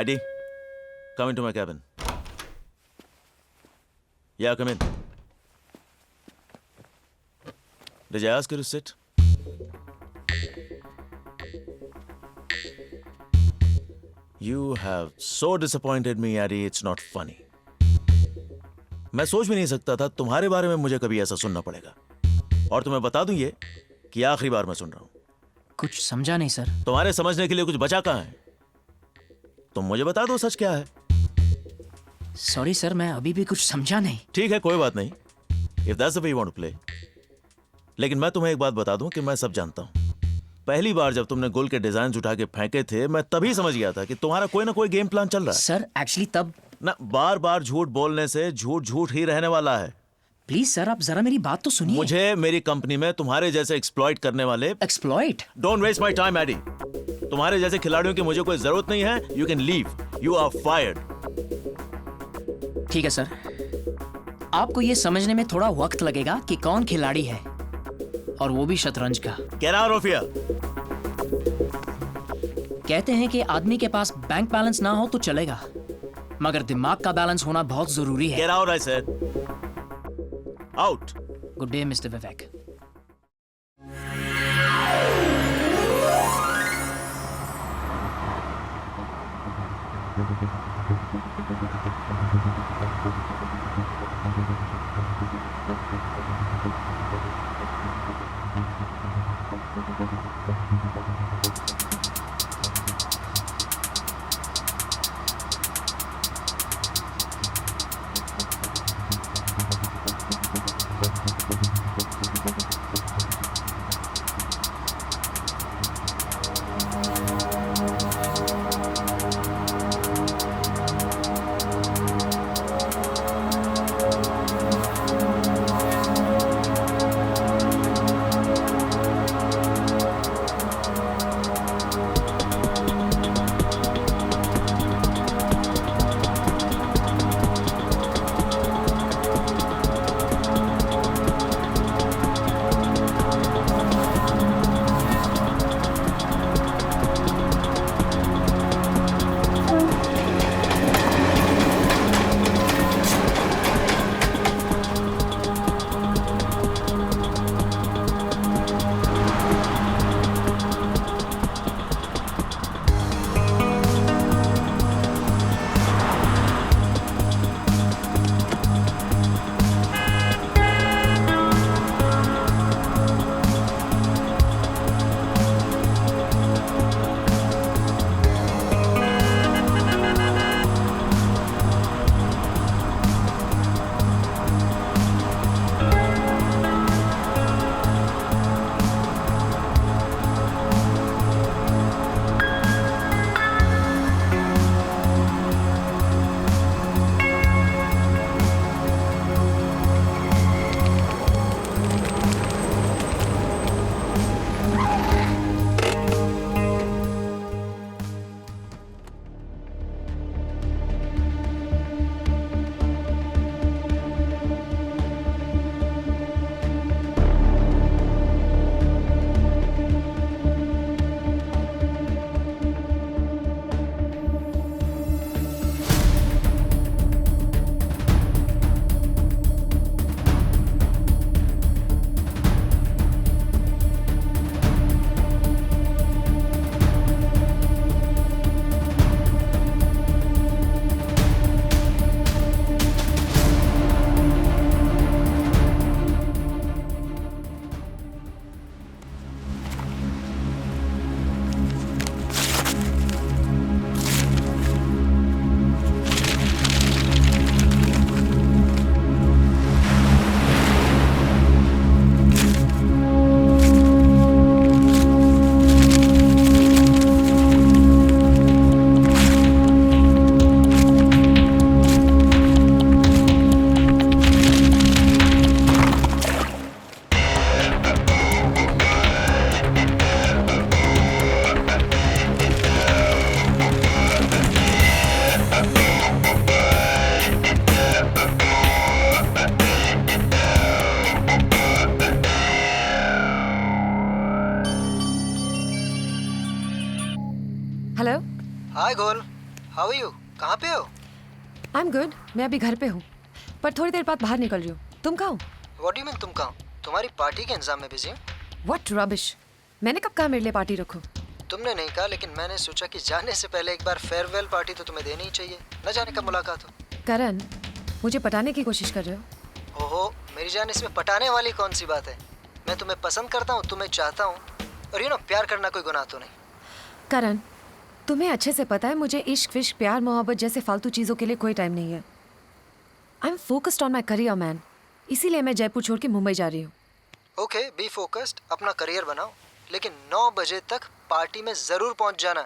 Addy, come into my cabin. Yeah, come in. Did I ask you to sit? You have so disappointed me, Addy. It's not funny. मैं सोच भी नहीं सकता था तुम्हारे बारे में मुझे कभी ऐसा सुनना पड़ेगा। और तुम्हें बता दूं ये कि आखिरी बार मैं सुन रहा हूं। कुछ समझा नहीं सर। तुम्हारे समझने के लिए कुछ बचा कहां है? तुम मुझे बता दो सच क्या है। सॉरी सर, मैं अभी भी कुछ समझा नहीं। ठीक है, कोई बात नहीं। If that's the way you want to play. लेकिन मैं तुम्हें एक बात बता दूं कि मैं सब जानता हूं। पहली बार जब तुमने गुल के डिजाइन उठा के फेंके थे, मैं तभी समझ गया था कि तुम्हारा कोई ना कोई गेम प्लान चल रहा है। सर एक्चुअली तब ना, बार बार झूठ बोलने से झूठ झूठ ही रहने वाला है। प्लीज सर, आप जरा मेरी बात तो सुनिए। मुझे मेरी कंपनी में तुम्हारे जैसे एक्सप्लॉइट करने वाले exploit? Don't waste my time Eddie. तुम्हारे जैसे खिलाड़ियों की मुझे कोई जरूरत नहीं है। You can leave, you are fired. ठीक है सर, आपको ये समझने में थोड़ा वक्त लगेगा कि कौन खिलाड़ी है, और वो भी शतरंज का। Get out of here. कहते हैं कि आदमी के पास बैंक बैलेंस ना हो तो चलेगा, मगर दिमाग का बैलेंस होना बहुत जरूरी है। Get out I said. Out. Good day mister Vivek. Hello. Hi गोल, हाउ आर यू? कहाँ पे हो? I am good. मैं अभी घर पे हूँ, पर थोड़ी देर बाद बाहर निकल रही हूँ। तुम कहाँ हो? व्हाट डू यू मीन तुम कहाँ? तुम्हारी पार्टी के इंतजाम में बिजी हूँ। What rubbish. मैंने कब कहा मेरे लिए पार्टी रखो? तुमने नहीं कहा, लेकिन मैंने सोचा कि जाने से पहले एक बार फेयरवेल पार्टी तो तुम्हें देनी ही चाहिए, न जाने कब मुलाकात हो। करण, मुझे पटाने की कोशिश कर रहे हो? ओहो मेरी जान, इसमें पटाने वाली कौन सी बात है? मैं तुम्हें पसंद करता हूँ, तुम्हें चाहता हूँ, और यू नो प्यार करना कोई गुनाह तो नहीं। करण, तुम्हें अच्छे से पता है मुझे इश्क फिश्क प्यार मोहब्बत जैसे फालतू चीज़ों के लिए कोई टाइम नहीं है। I am focused on my career man, इसीलिए मैं जयपुर छोड़ के मुंबई जा रही हूँ। ओके बी फोकस्ड, अपना करियर बनाओ, लेकिन 9 बजे तक पार्टी में ज़रूर पहुँच जाना।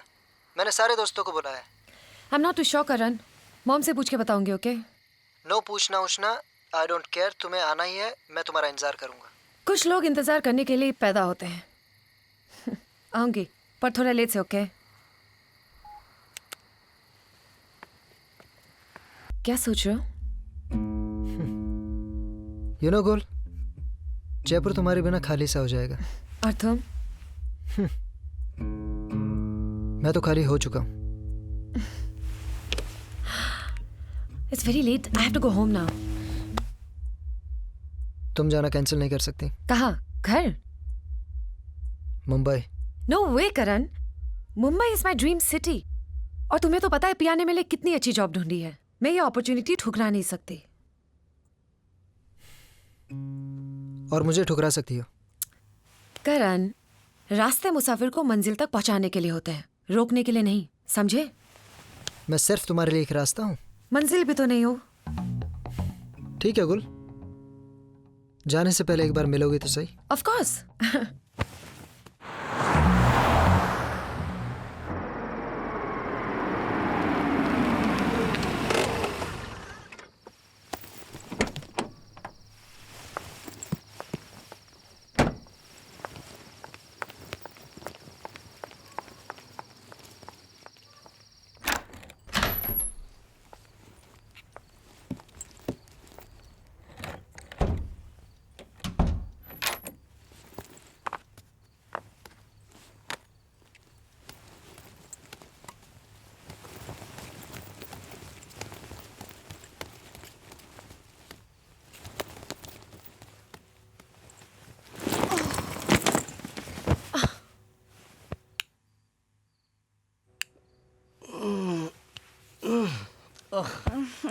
मैंने सारे दोस्तों को बुलाया है। I am not too sure Karan, mom से पूछ के बताऊंगी। ओके? नो पूछना उछना, आई डोंट केयर, तुम्हें आना ही है, मैं तुम्हारा इंतजार करूंगा। कुछ लोग इंतज़ार करने के लिए पैदा होते हैं। आऊँगी, पर थोड़ा लेट से। ओके? क्या सोच रहे हो? यू नो गोल, जयपुर तुम्हारे बिना खाली सा हो जाएगा। और तुम? मैं तो खाली हो चुका हूँ। It's very late, I have to go home now. तुम जाना कैंसिल नहीं कर सकती। कहाँ? घर? Mumbai. No way Karan, Mumbai is my dream city. और तुम्हें तो पता है पिया ने मेरे लिए कितनी अच्छी जॉब ढूंढी है। मैं ये अपॉर्चुनिटी ठुकरा नहीं सकती। और मुझे ठुकरा सकती हो। करण, रास्ते मुसाफिर को मंजिल तक पहुंचाने के लिए होते हैं, रोकने के लिए नहीं, समझे? मैं सिर्फ तुम्हारे लिए एक रास्ता हूँ। मंजिल भी तो नहीं हो। ठीक है गुल, जाने से पहले एक बार मिलोगे तो सही। Of course.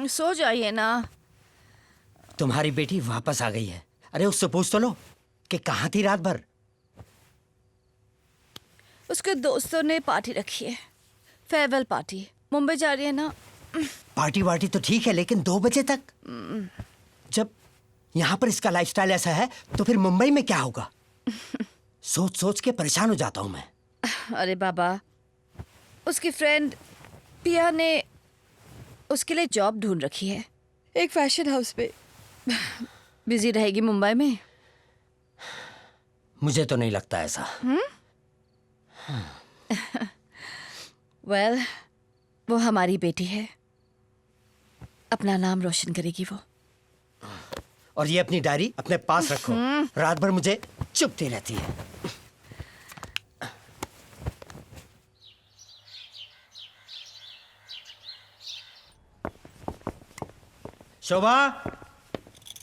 सो जाइए ना। तुम्हारी बेटी वापस आ गई है। अरे उससे पूछ तो लो कि कहाँ थी रात भर। उसके दोस्तों ने पार्टी रखी है, फेयरवेल पार्टी। मुंबई जा रही है ना। पार्टी वार्टी तो ठीक है, लेकिन 2 बजे तक? जब यहाँ पर इसका लाइफस्टाइल ऐसा है तो फिर मुंबई में क्या होगा? सोच सोच के परेशान हो जाता हूँ मैं। अरे बाबा, उसकी फ्रेंड पिया ने उसके लिए जॉब ढूंढ रखी है एक फैशन हाउस पे। बिजी रहेगी मुंबई में। मुझे तो नहीं लगता ऐसा। वेल, वो हमारी बेटी है, अपना नाम रोशन करेगी वो। और ये अपनी डायरी अपने पास रखो, रात भर मुझे चुपती रहती है। शोभा,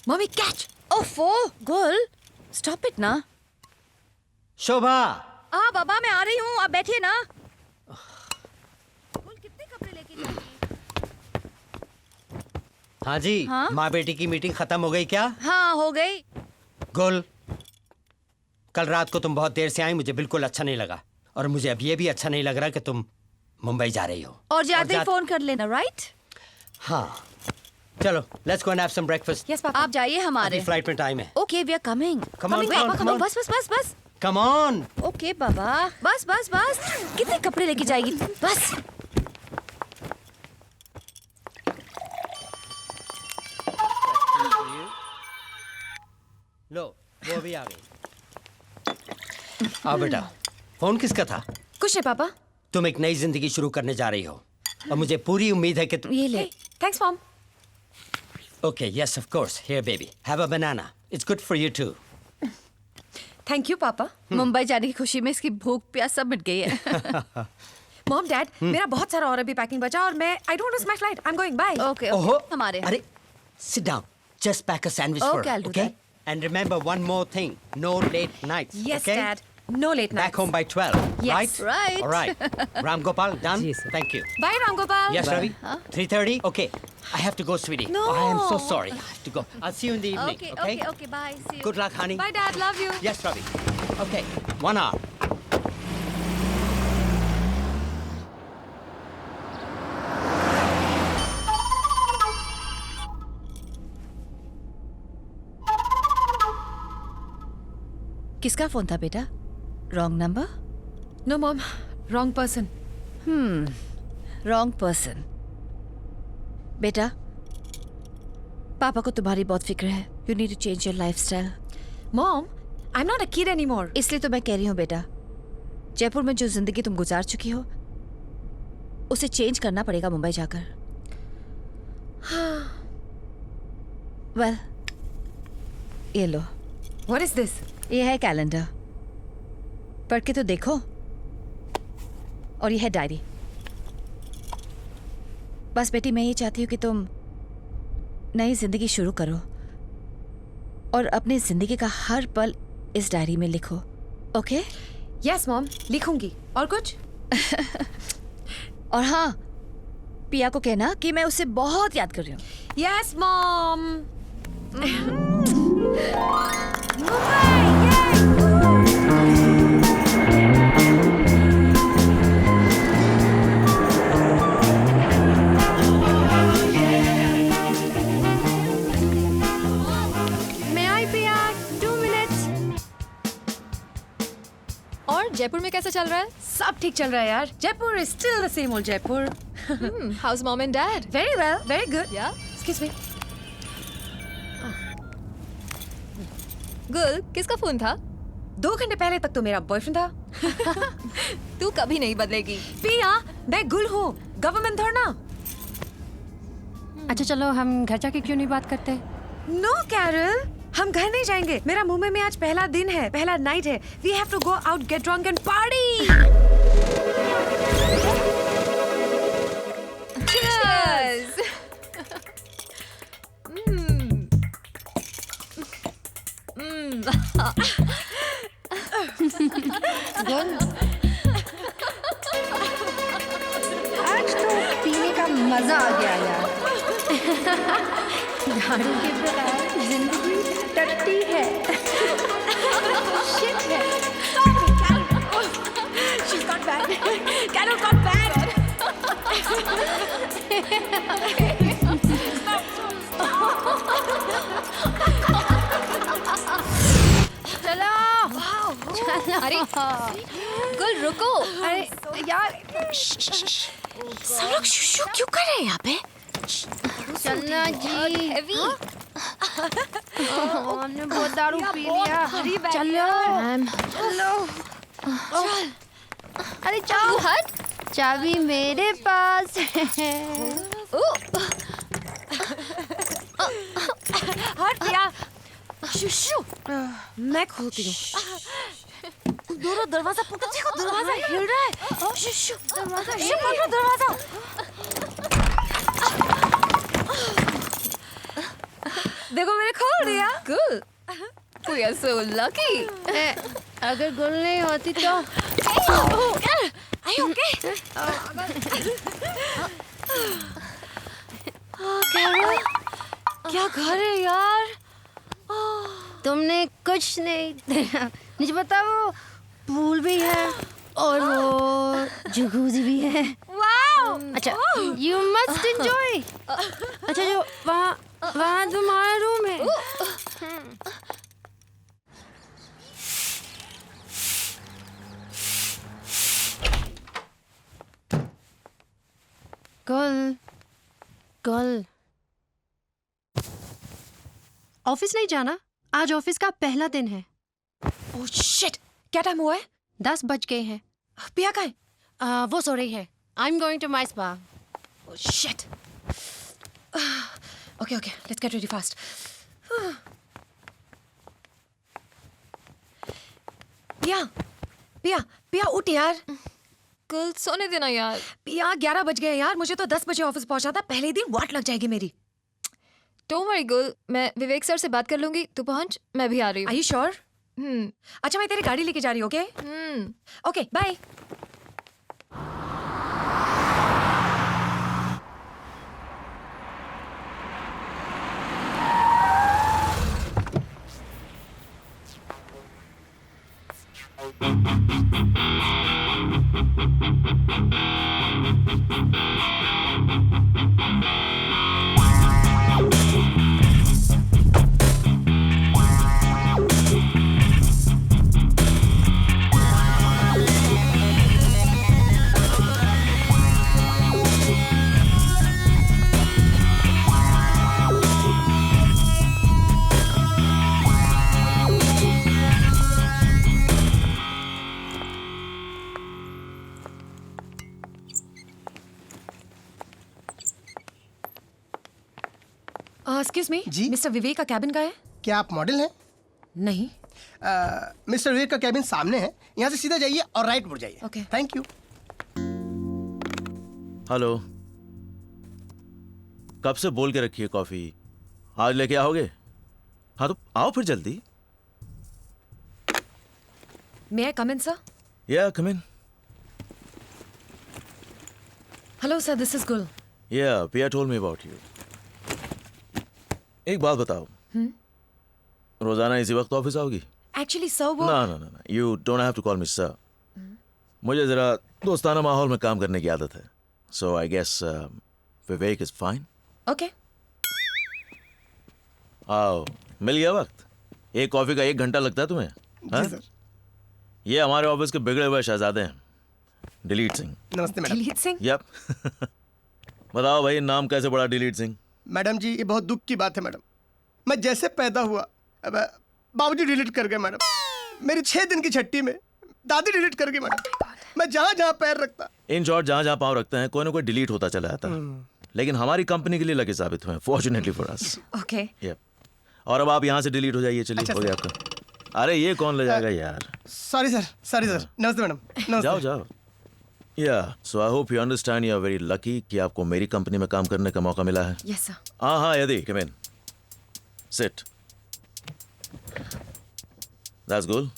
मम्मी कैच। ओफो गुल, स्टॉप इट ना। शोभा। हाँ बाबा, मैं आ रही हूँ, आप बैठिए ना। गुल, कितने कपड़े लेके जाएगी? हाँ जी। हाँ? माँ बेटी की मीटिंग खत्म हो गई क्या? हाँ हो गई। गुल, कल रात को तुम बहुत देर से आई, मुझे बिल्कुल अच्छा नहीं लगा। और मुझे अब ये भी अच्छा नहीं लग रहा कि तुम मुंबई जा रही हो। और जाते ही फोन कर लेना, राइट? हाँ चलो, let's go and have some breakfast. Yes papa. आप जाइए, हमारे फ्लाइट में टाइम है। Okay, we are coming. Come on, come on, come on. बस बस बस बस। Come on. ओके बाबा, बस बस बस। कितने कपड़े लेके जाएगी बस। लो, वो भी आ गई। आओ बेटा, फोन किसका था? कुछ नहीं पापा। तुम एक नई जिंदगी शुरू करने जा रही हो और मुझे पूरी उम्मीद है कि तुम। ये ले। Thanks mom. Okay, yes of course. Here baby, have a banana, it's good for you too. Thank you papa. Mumbai जाने की खुशी में इसकी भूख प्यास सब मिट गई है। मॉम डैड मेरा बहुत सारा और अभी पैकिंग बचा और मैं I don't miss my flight I am going by okay ओहो, हमारे अरे, sit down. Just pack a sandwich for Okay, her, I'll do okay? that. And remember one more thing, no late nights, yes okay? Dad no late Back nights home by 12, Yes. right? Right. All right. Ram Gopal, done? Thank you. Bye Ram Gopal Yes, Ravi? 3:30? Okay. I have to go, sweetie. No. I am so sorry. I have to go. I'll see you in the evening, okay okay? Okay okay bye see you Good luck, honey. Bye dad love you Yes, Ravi. Okay, 1 hour. किसका phone था बेटा wrong number no mom wrong person wrong person बेटा पापा को तुम्हारी बहुत फिक्र है you need to change your lifestyle mom I am not a kid anymore इसलिए तो मैं कह रही हूँ बेटा जयपुर में जो जिंदगी तुम गुजार चुकी हो उसे चेंज करना पड़ेगा मुंबई जाकर वेल ये लो व्हाट इज दिस ये है कैलेंडर पढ़ के तो देखो और ये है डायरी बस बेटी मैं ये चाहती हूँ कि तुम नई जिंदगी शुरू करो और अपनी जिंदगी का हर पल इस डायरी में लिखो ओके यस मॉम लिखूंगी और कुछ और हाँ पिया को कहना कि मैं उसे बहुत याद कर रही हूँ यस मॉम मैं आई पिया 2 मिनट्स। और जयपुर में कैसा चल रहा है? सब ठीक चल रहा है यार Jaipur is still the same old Jaipur house mom and dad? Very well very good या एक्सक्यूज मी गुल, किसका फोन था? 2 घंटे पहले तक तो मेरा बॉयफ्रेंड था तू कभी नहीं बदलेगी। पिया मैं गुल हूँ गवर्नमेंट थोड़ा ना अच्छा चलो हम घर जाके क्यों नहीं बात करते? नो कैरल हम घर नहीं जाएंगे मेरा मुंबई में आज पहला दिन है पहला नाइट है we have to go out get drunk and party Cheers! आज तो पीने का मजा आ गया यार। दारू के बगैर जिंदगी टट्टी है। Shit है। She's got bad. Carol got bad. चलो। अरे गुल रुको। अरे यार सब लोग शुशु क्यों कर रहे हैं यहाँ पे? चलना जी। हेवी। हमने बहुत दारू पी लिया। चलो। चलो। अरे जाओ। हट। चाबी मेरे पास है। हट पिया शुशु मैं खोलती हूँ दोनों दरवाजा पकड़ देखो दरवाजा हिल रहा है शुशु दरवाजा हिल पकड़ो दरवाजा देखो मैंने खोल दिया गुल, we are so lucky. अगर गुल नहीं होती तो आई ओके कैरल क्या घर है यार तुमने कुछ नहीं देखा मुझे पता वो पूल भी है और वो जकूज़ी भी है अच्छा यू मस्ट एंजॉय अच्छा जो वहाँ तुम्हारा रूम है कल कल ऑफिस नहीं जाना आज ऑफिस का पहला दिन है ओह शिट क्या टाइम हुआ है 10 बज गए हैं पिया का है वो सो रही है I am going to my spa oh shit okay okay let's get ready fast Piya Piya पिया उठ यार गर्ल सोने देना यार। पिया 11 बज गए यार, मुझे तो 10 बजे ऑफिस पहुंचा था। पहले ही दिन वाट लग जाएगी मेरी। डोंट वरी गर्ल, मैं विवेक सर से बात कर लूंगी। तू पहुंच, मैं भी आ रही आर हूँ। You sure? हम्म अच्छा मैं तेरी गाड़ी लेके जा रही हूँ। Okay okay bye. Excuse me ji? Mister Vivek का कैबिन का है? क्या आप मॉडल हैं? नहीं। मिस्टर विवेक का कैबिन सामने है, यहाँ से सीधा जाइए और राइट मुड़ जाइए। Okay. Thank you. हेलो, कब से बोल के रखी है कॉफी, आज लेके आओगे? हाँ तो आओ फिर जल्दी। मे आई कम इन सर? या कम इन। हेलो सर, दिस इज गुल। या पिया टोल्ड मी अबाउट यू। एक बात बताओ, रोजाना इसी वक्त ऑफिस आओगी? एक्चुअली सर वो ना ना ना, you don't have to call me sir. मुझे जरा दोस्ताना माहौल में काम करने की आदत है। So I guess Vivek is fine. Okay. आओ, मिल गया वक्त। एक कॉफी का 1 घंटा लगता है तुम्हें? हाँ? जी सर। ये हमारे ऑफिस के बिगड़े हुए शहजादे हैं, दिलीप सिंह। नमस्ते मैडम। दिलीप सिंह? यप। बताओ भाई, नाम कैसे पड़ा दिलीप सिंह? मैडम जी, ये बहुत दुख की बात है मैडम। मैं जैसे पैदा हुआ, अब बाबूजी डिलीट कर गए मैडम। मेरी 6 दिन की छट्टी में दादी डिलीट कर गई मैडम। मैं जहाँ जहाँ पैर रखता। इन शॉर्ट, जहाँ जहाँ पाँव रखते हैं कोई ना कोई डिलीट होता चला जाता है, लेकिन हमारी कंपनी के लिए लगे साबित हुए, fortunately for us. Okay. Yup. और अब आप यहाँ से डिलीट हो जाइए। चलिए, अच्छा, हो गया आपका। अरे ये कौन ले जाएगा यार? Sorry sir, sorry sir. नमस्ते मैडम। नमस्ते। जाओ जाओ। या so I hope you understand, you are very lucky कि आपको मेरी कंपनी में काम करने का मौका मिला है। Yes sir. हाँ हाँ यदि, come in, sit. That's good.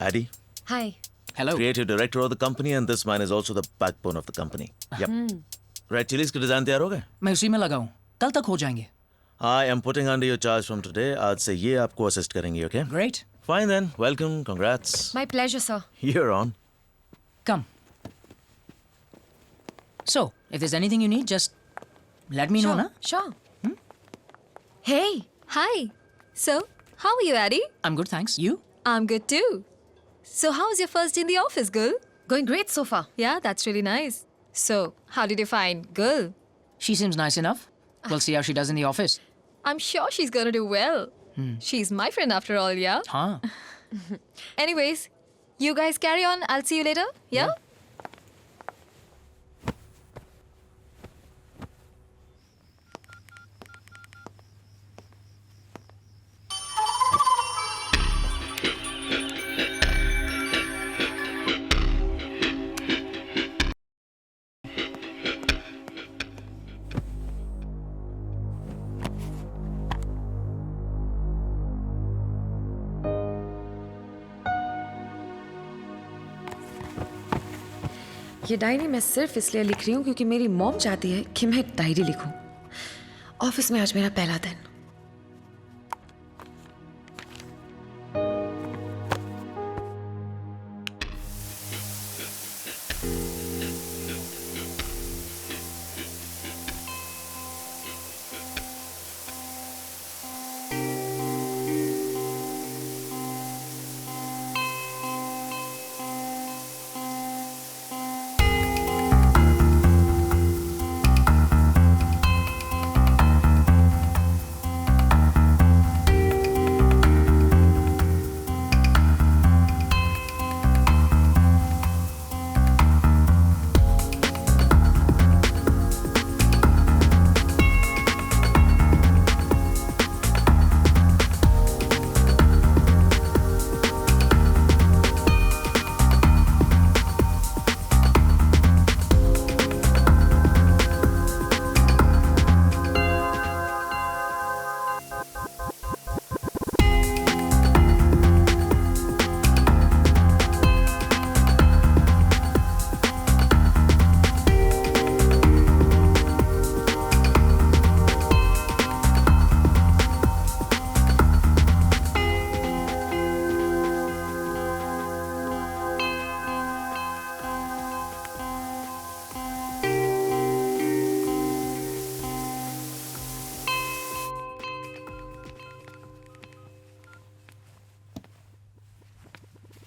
Eddie, hi. Hello. creative director of the company, and this man is also the backbone of the company. Yep. Red chilies के डिजाइन तैयार हो गए? मैं उसी में लगा हूँ, कल तक हो जाएंगे। I am putting under your charge from today. आज से ये आपको असिस्ट करेंगे, okay? Great. Fine then. Welcome. Congrats. My pleasure sir. You're on. Come. So, if there's anything you need, just let me know, na? Sure. Hey. Hi. So, how are you, Addie? I'm good, thanks. You? I'm good too. So, how was your first day in the office, girl? Going great so far. Yeah, that's really nice. So, how did you find girl? She seems nice enough. We'll see how she does in the office. I'm sure she's gonna do well. She's my friend after all, yeah? Huh? Anyways, you guys carry on. I'll see you later. Yeah? ये diary मैं सिर्फ इसलिए लिख रही हूँ क्योंकि मेरी mom चाहती है कि मैं डायरी लिखूं। ऑफिस में आज मेरा पहला दिन।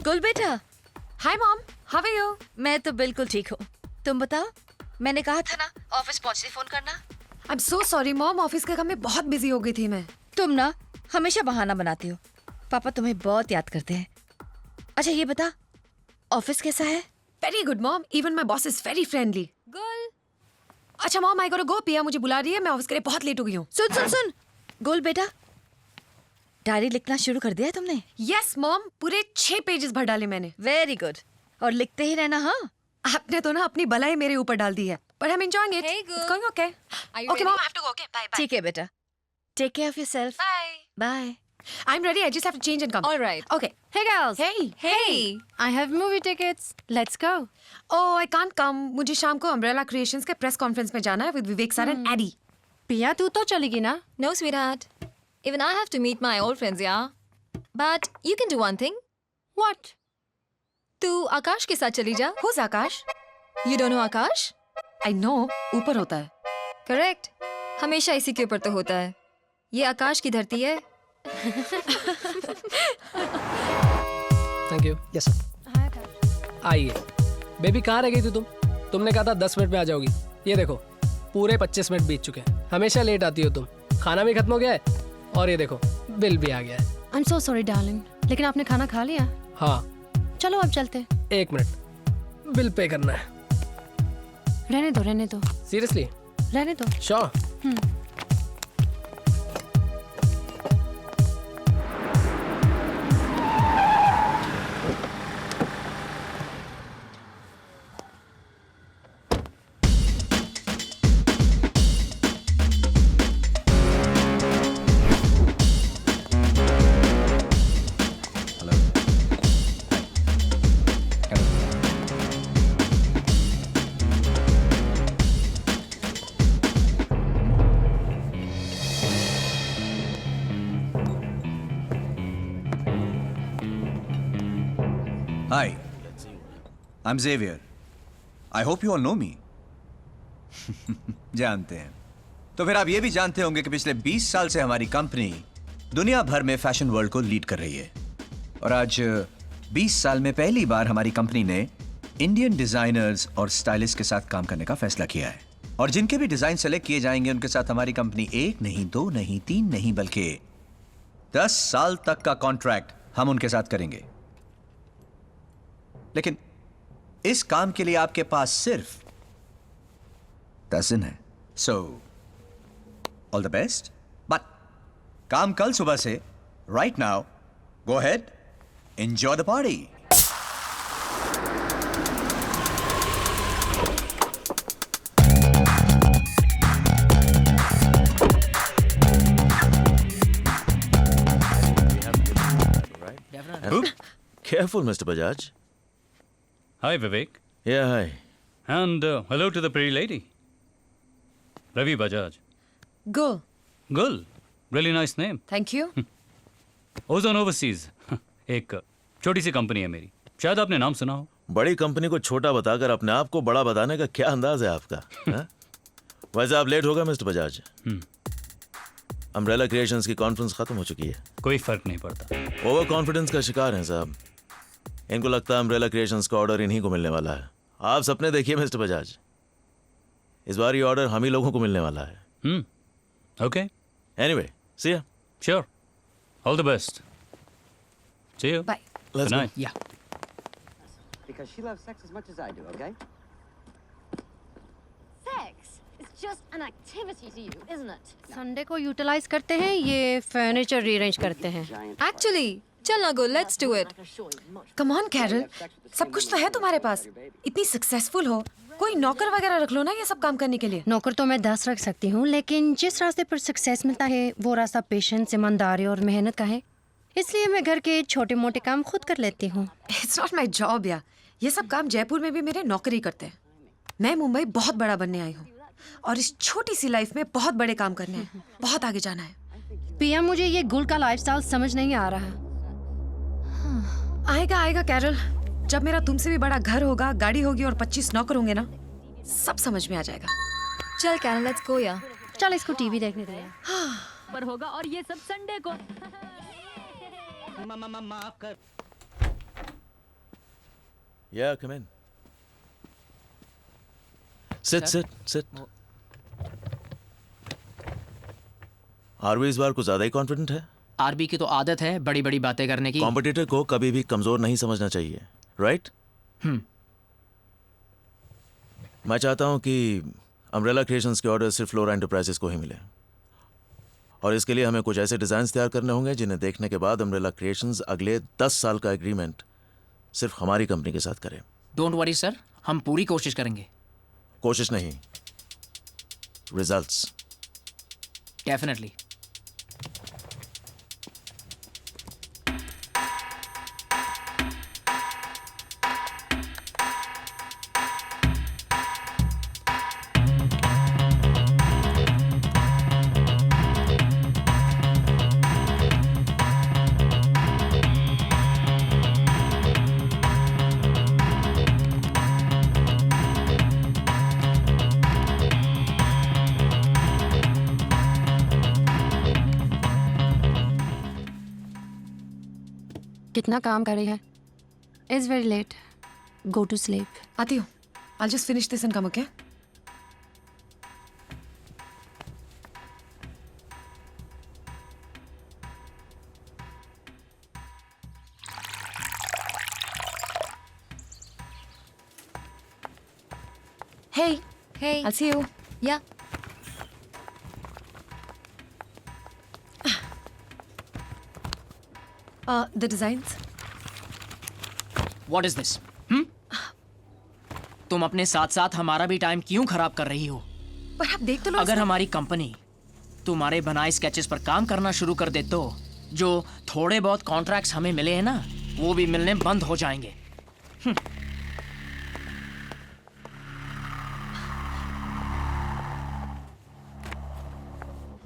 गुल बेटा, hi mom, how are you? मैं तो बिल्कुल ठीक हूँ। तुम बताओ, मैंने कहा था ना ऑफिस पहुंचते फोन करना। I am so sorry mom, office के काम में बहुत बिजी हो गई थी मैं। तुम ना हमेशा बहाना बनाती हो। पापा तुम्हें बहुत याद करते हैं। अच्छा ये बता, ऑफिस कैसा है? Very good mom, even my boss is very friendly. गुल, अच्छा मॉम, आई गोटा गो, पिया मुझे बुला रही है, मैं ऑफिस के लिए बहुत लेट हो गई हूँ। सुन सुन सुन, गुल बेटा, डायरी लिखना शुरू कर दिया है तुमने? यस मॉम, पूरे 6 पेजेस भर डाले मैंने। वेरी गुड, और लिखते ही रहना। हाँ, आपने तो ना अपनी बलाई मेरे ऊपर डाल दी है, but I'm enjoying it. Hey, It's girl. going okay. Are you Okay, ready? mom, I have to go. Okay, bye, bye. ठीक है बेटा, take care of yourself. Bye. Bye. I'm ready. I just have to change and come. All right. Okay. Hey girls. Hey. Hey. I have movie tickets. Let's go. Oh, I can't come. मुझे शाम को Umbrella Creations के press conference में जाना है with Vivek sir and Addy. पिया तू तो चलेगी ना? No, sweetheart. Even I have to meet my old friends, yeah. But you can do one thing. What? तू आकाश के साथ चली जा. Who's Akash? You don't know Akash? I know. ऊपर होता है. Correct. हमेशा इसी के ऊपर तो होता है. ये आकाश की धरती है. Thank you. Yes sir. आइए। बेबी कहाँ रह गई थी तुम? तुमने कहा था 10 मिनट में आ जाओगी। ये देखो, पूरे 25 मिनट बीत चुके हैं। हमेशा लेट आती हो तुम। खाना भी खत्म हो गया है और ये देखो बिल भी आ गया है। I'm so sorry, darling. लेकिन आपने खाना खा लिया? हाँ। चलो अब चलते हैं। 1 मिनट, बिल पे करना है। रहने दो। सीरियसली? रहने दो। Sure? Hi, I'm Xavier. I hope you all know me. जानते हैं। तो फिर आप ये भी जानते होंगे कि पिछले 20 साल से हमारी कंपनी दुनिया भर में फैशन वर्ल्ड को लीड कर रही है। और आज 20 साल में पहली बार हमारी कंपनी ने इंडियन डिजाइनर्स और स्टाइलिस्ट के साथ काम करने का फैसला किया है। और जिनके भी डिजाइन सेलेक्ट किए जाएंगे उनके साथ हमारी कंपनी 1 नहीं, 2 नहीं, 3 नहीं, बल्कि 10 साल तक का कॉन्ट्रैक्ट हम उनके साथ करेंगे। लेकिन इस काम के लिए आपके पास सिर्फ 10 दिन है। So all the best. But काम कल सुबह से, right now, go ahead, enjoy the party. Careful, Mr. Bajaj. Hi, Vivek. Yeah, hi. And hello to the pretty lady. Ravi Bajaj. Go. Gul. Really nice name. Thank you. Ozone Overseas. एक छोटी सी company है मेरी, शायद आपने नाम सुना हो। बड़ी कंपनी को छोटा बताकर अपने आप को बड़ा बताने का क्या अंदाज है आपका? हाँ? वैसे आप लेट हो गए मिस्टर बजाज। अम्ब्रेला क्रिएशंस की कॉन्फ्रेंस खत्म हो चुकी है। कोई फर्क नहीं पड़ता। ओवर कॉन्फिडेंस का शिकार हैं साहब। इनको लगता है अम्ब्रेला क्रिएशंस का ऑर्डर इन्हीं को मिलने वाला है। आप सपने देखिए मिस्टर बजाज, इस बार ये ऑर्डर हम ही लोगों को मिलने वाला है। ओके। एनीवे, सी या। Sure. All the best. See you. Bye. Let's Good go. night. Yeah. Because she loves sex as much as I do, okay? Sex is just an activity to you, isn't it? Sunday को utilise करते हैं, ये furniture rearrange करते हैं। Actually, चल ना गो, let's do it. Come on, Carol. सब कुछ तो है तुम्हारे पास। इतनी सक्सेसफुल हो, कोई नौकर वगैरह रख लो ना ये सब काम करने के लिए। नौकर तो मैं 10 रख सकती हूँ, लेकिन जिस रास्ते पर सक्सेस मिलता है वो रास्ता पेशेंस, ईमानदारी और मेहनत का है। इसलिए मैं घर के छोटे मोटे काम खुद कर लेती हूँ। इट्स नॉट माई जॉब या, ये सब काम जयपुर में भी मेरे नौकरी करते हैं। मैं मुंबई बहुत बड़ा बनने आई हूँ और इस छोटी सी लाइफ में बहुत बड़े काम करने हैं, बहुत आगे जाना है। पिया, मुझे ये गुल का लाइफस्टाइल समझ नहीं आ रहा। आएगा आएगा कैरल, जब मेरा तुमसे भी बड़ा घर होगा, गाड़ी होगी और 25 नौकर होंगे ना, सब समझ में आ जाएगा। चल कैरल, लेट्स गो या। चल इसको टीवी देखने दे। पर होगा और ये सब संडे को। Yeah, come in. Sit. Aarvi इस बार कुछ ज्यादा ही कॉन्फिडेंट है। आरबी की तो आदत है बड़ी बड़ी बातें करने की। कॉम्पिटिटर को कभी भी कमजोर नहीं समझना चाहिए, राइट? मैं चाहता हूं कि अम्ब्रेला क्रिएशंस के ऑर्डर सिर्फ फ्लोरा एंटरप्राइजेस को ही मिले, और इसके लिए हमें कुछ ऐसे डिजाइन तैयार करने होंगे जिन्हें देखने के बाद अम्ब्रेला क्रिएशंस अगले 10 साल का एग्रीमेंट सिर्फ हमारी कंपनी के साथ करे। डोंट वरी सर, हम पूरी कोशिश करेंगे। कोशिश नहीं, रिजल्ट्स। डेफिनेटली। कितना काम कर रही है? It's very late, go to sleep. आती हूँ। I'll just finish this and come, okay? Hey. Hey. I'll see you. Yeah. The designs. What is this? तुम अपने साथ साथ हमारा भी टाइम क्यों खराब कर रही हो? पर आप देख तो लो। अगर हमारी कंपनी तुम्हारे बनाए स्केचेस पर काम करना शुरू कर दे तो जो थोड़े बहुत कॉन्ट्रैक्ट्स हमें मिले हैं ना, वो भी मिलने बंद हो जाएंगे।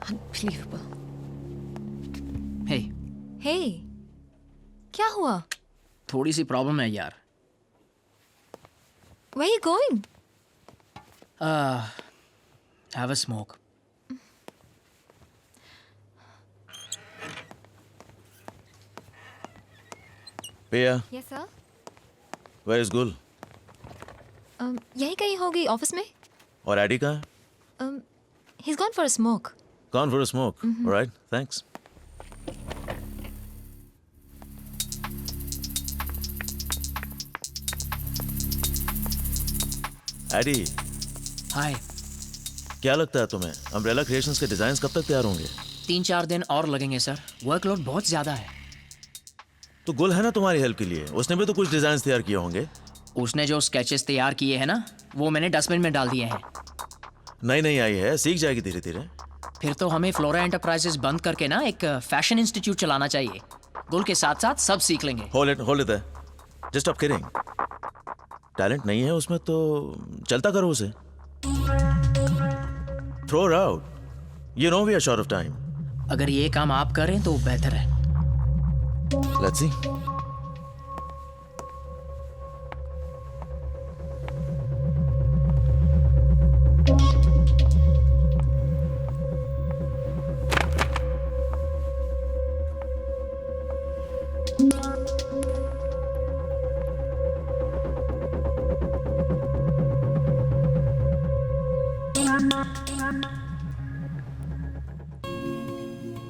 Unbelievable. Hey, Hey. क्या हुआ? थोड़ी सी प्रॉब्लम है यार। Where are you going? Have a smoke. Pia, Yes sir. where is Gul? यही कहीं होगी ऑफिस में? और एडी कहाँ है? He's gone for a smoke. Gone for a smoke. All right, thanks. Eddie, hi. क्या लगता है तुम्हें अम्ब्रेला क्रिएशंस के डिजाइन्स कब तक तैयार होंगे? 3-4 दिन और लगेंगे सर, वर्कलोड बहुत ज्यादा है। तो गुल है ना तुम्हारी हेल्प के लिए, उसने भी तो कुछ डिजाइन्स तैयार किए होंगे। उसने जो स्केचेस तैयार किए हैं ना, वो मैंने डस्टबिन में डाल दिए हैं। नई आई है, सीख जाएगी धीरे धीरे। फिर तो हमें फ्लोरा एंटरप्राइजेस बंद करके ना एक फैशन इंस्टीट्यूट चलाना चाहिए। गुल के साथ साथ सब सीख लेंगे। Hold it, just stop kidding. Talent नहीं है उसमें तो चलता करो उसे। Throw it out, you know we are short of time. अगर ये काम आप करें तो बेहतर है। Let's see.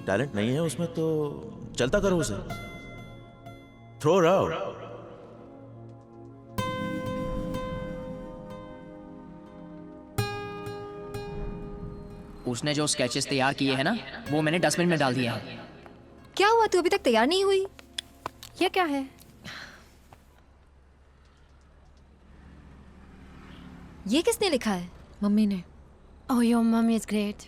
टैलेंट नहीं है उसमें तो चलता करो उसे। Throw it out. उसने जो स्केचेस तैयार किए हैं ना, वो मैंने डस्टबिन में डाल दिए हैं। क्या हुआ, तू अभी तक तैयार नहीं हुई? ये क्या है? ये किसने लिखा है? मम्मी ने। Oh, your mummy is great.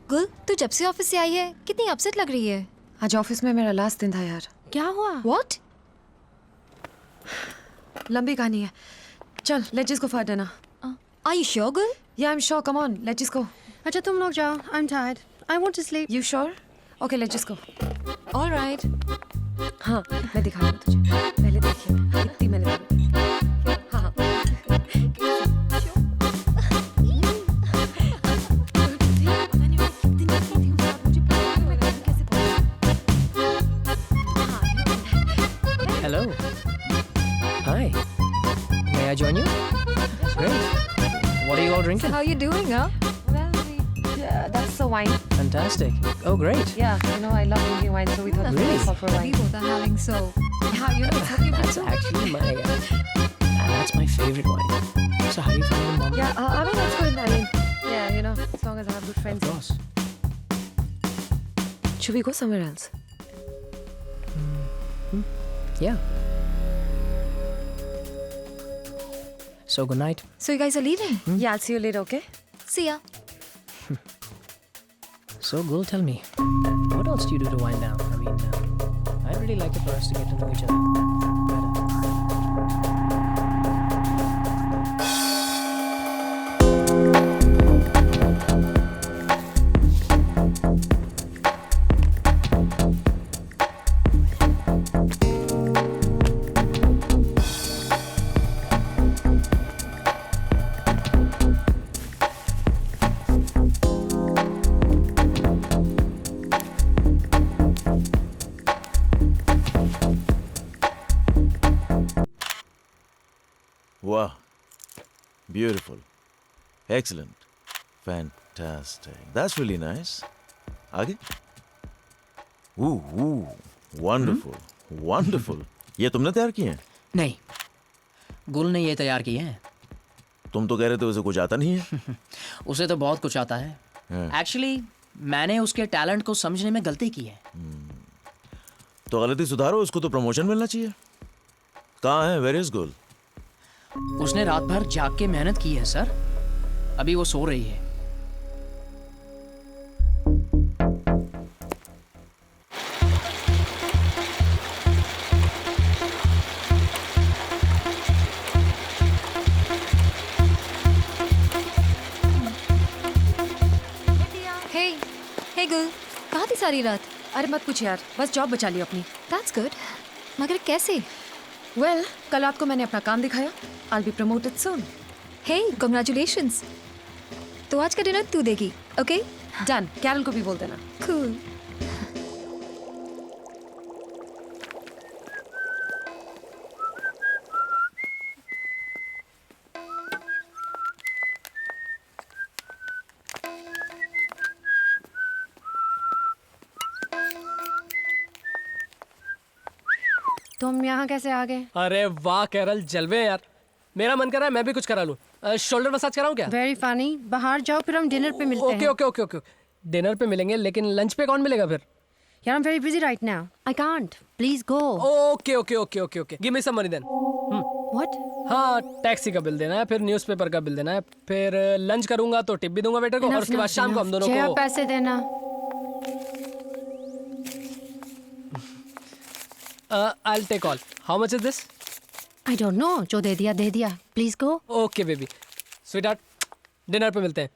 गुल, तू जब से ऑफिस से आई है कितनी अपसेट लग रही है। आज ऑफिस में मेरा लास्ट दिन था यार। क्या हुआ? What? लंबी कहानी है। चल, let's just go for dinner. Are you sure, Gul? Yeah, I'm sure. Come on, let's just go. अच्छा तुम लोग जाओ. I'm tired. I want to sleep. You sure? Okay, let's just go. All right. हाँ, मैं दिखाऊंगा तुझे। पहले देखिए कितनी मैंने हाँ हाँ। Hello. Hi. May I join you? Great. What are you all drinking? How you doing, huh? Well, that's the wine. Fantastic. Oh, great. Yeah, you know, I love drinking wine, so we thought Really? we'd for wine. We both are having so. Yeah, you know, it's looking That's actually my. That's my favorite wine. So how do you find the mom? Yeah, I mean, that's good. I mean, yeah, you know, as long as I have good friends. Of course. Should we go somewhere else? Yeah. So good night. So you guys are leaving? Yeah, I'll see you later, okay? See ya. So Gul, tell me, what else do you do to wind down? I mean, I'd really like it for us to get to know each other better. Wow. Beautiful. Excellent. Fantastic. That's really nice. आगे? Ooh, wonderful. Wonderful. ये तुमने तैयार किए हैं? नहीं, गुल ने ये तैयार किए हैं। तुम तो कह रहे थे उसे कुछ आता नहीं है। उसे तो बहुत कुछ आता है। एक्चुअली मैंने उसके टैलेंट को समझने में गलती की है। तो गलती सुधारो, उसको तो प्रमोशन मिलना चाहिए। कहाँ है? वेयर इज गुल? उसने रात भर जाग के मेहनत की है सर। अभी वो सो रही है। Hey girl, कहाँ थी सारी रात? अरे मत पूछ यार, बस जॉब बचा ली अपनी। That's good. मगर कैसे? Well, कल रात को मैंने अपना काम दिखाया। I'll be promoted soon. Hey, congratulations. तो आज का डिनर तू देगी, okay? Done. कैरल को भी बोल देना। Cool. तुम यहाँ कैसे आ गए? अरे वाह कैरल, जलवे यार। मेरा मन कर रहा है मैं भी कुछ करा लूं। शोल्डर मसाज कराऊं क्या? Very funny. बाहर जाओ, फिर हम डिनर पे मिलते ओके हैं। Okay okay okay. डिनर पे मिलेंगे, लेकिन लंच पे कौन मिलेगा फिर? यार, I'm very busy right now. I can't. Please go. Okay okay okay okay okay. Give me some money then. What? हाँ, टैक्सी का बिल देना है, फिर न्यूज़पेपर का बिल देना है, फिर लंच करूंगा तो टिप भी दूंगा वेटर को, और उसके बाद शाम को हम दोनों को पैसे देना। I'll take all. How much is this? I don't know. जो दे दिया। Please go. Okay baby. Sweetheart, dinner पे मिलते हैं।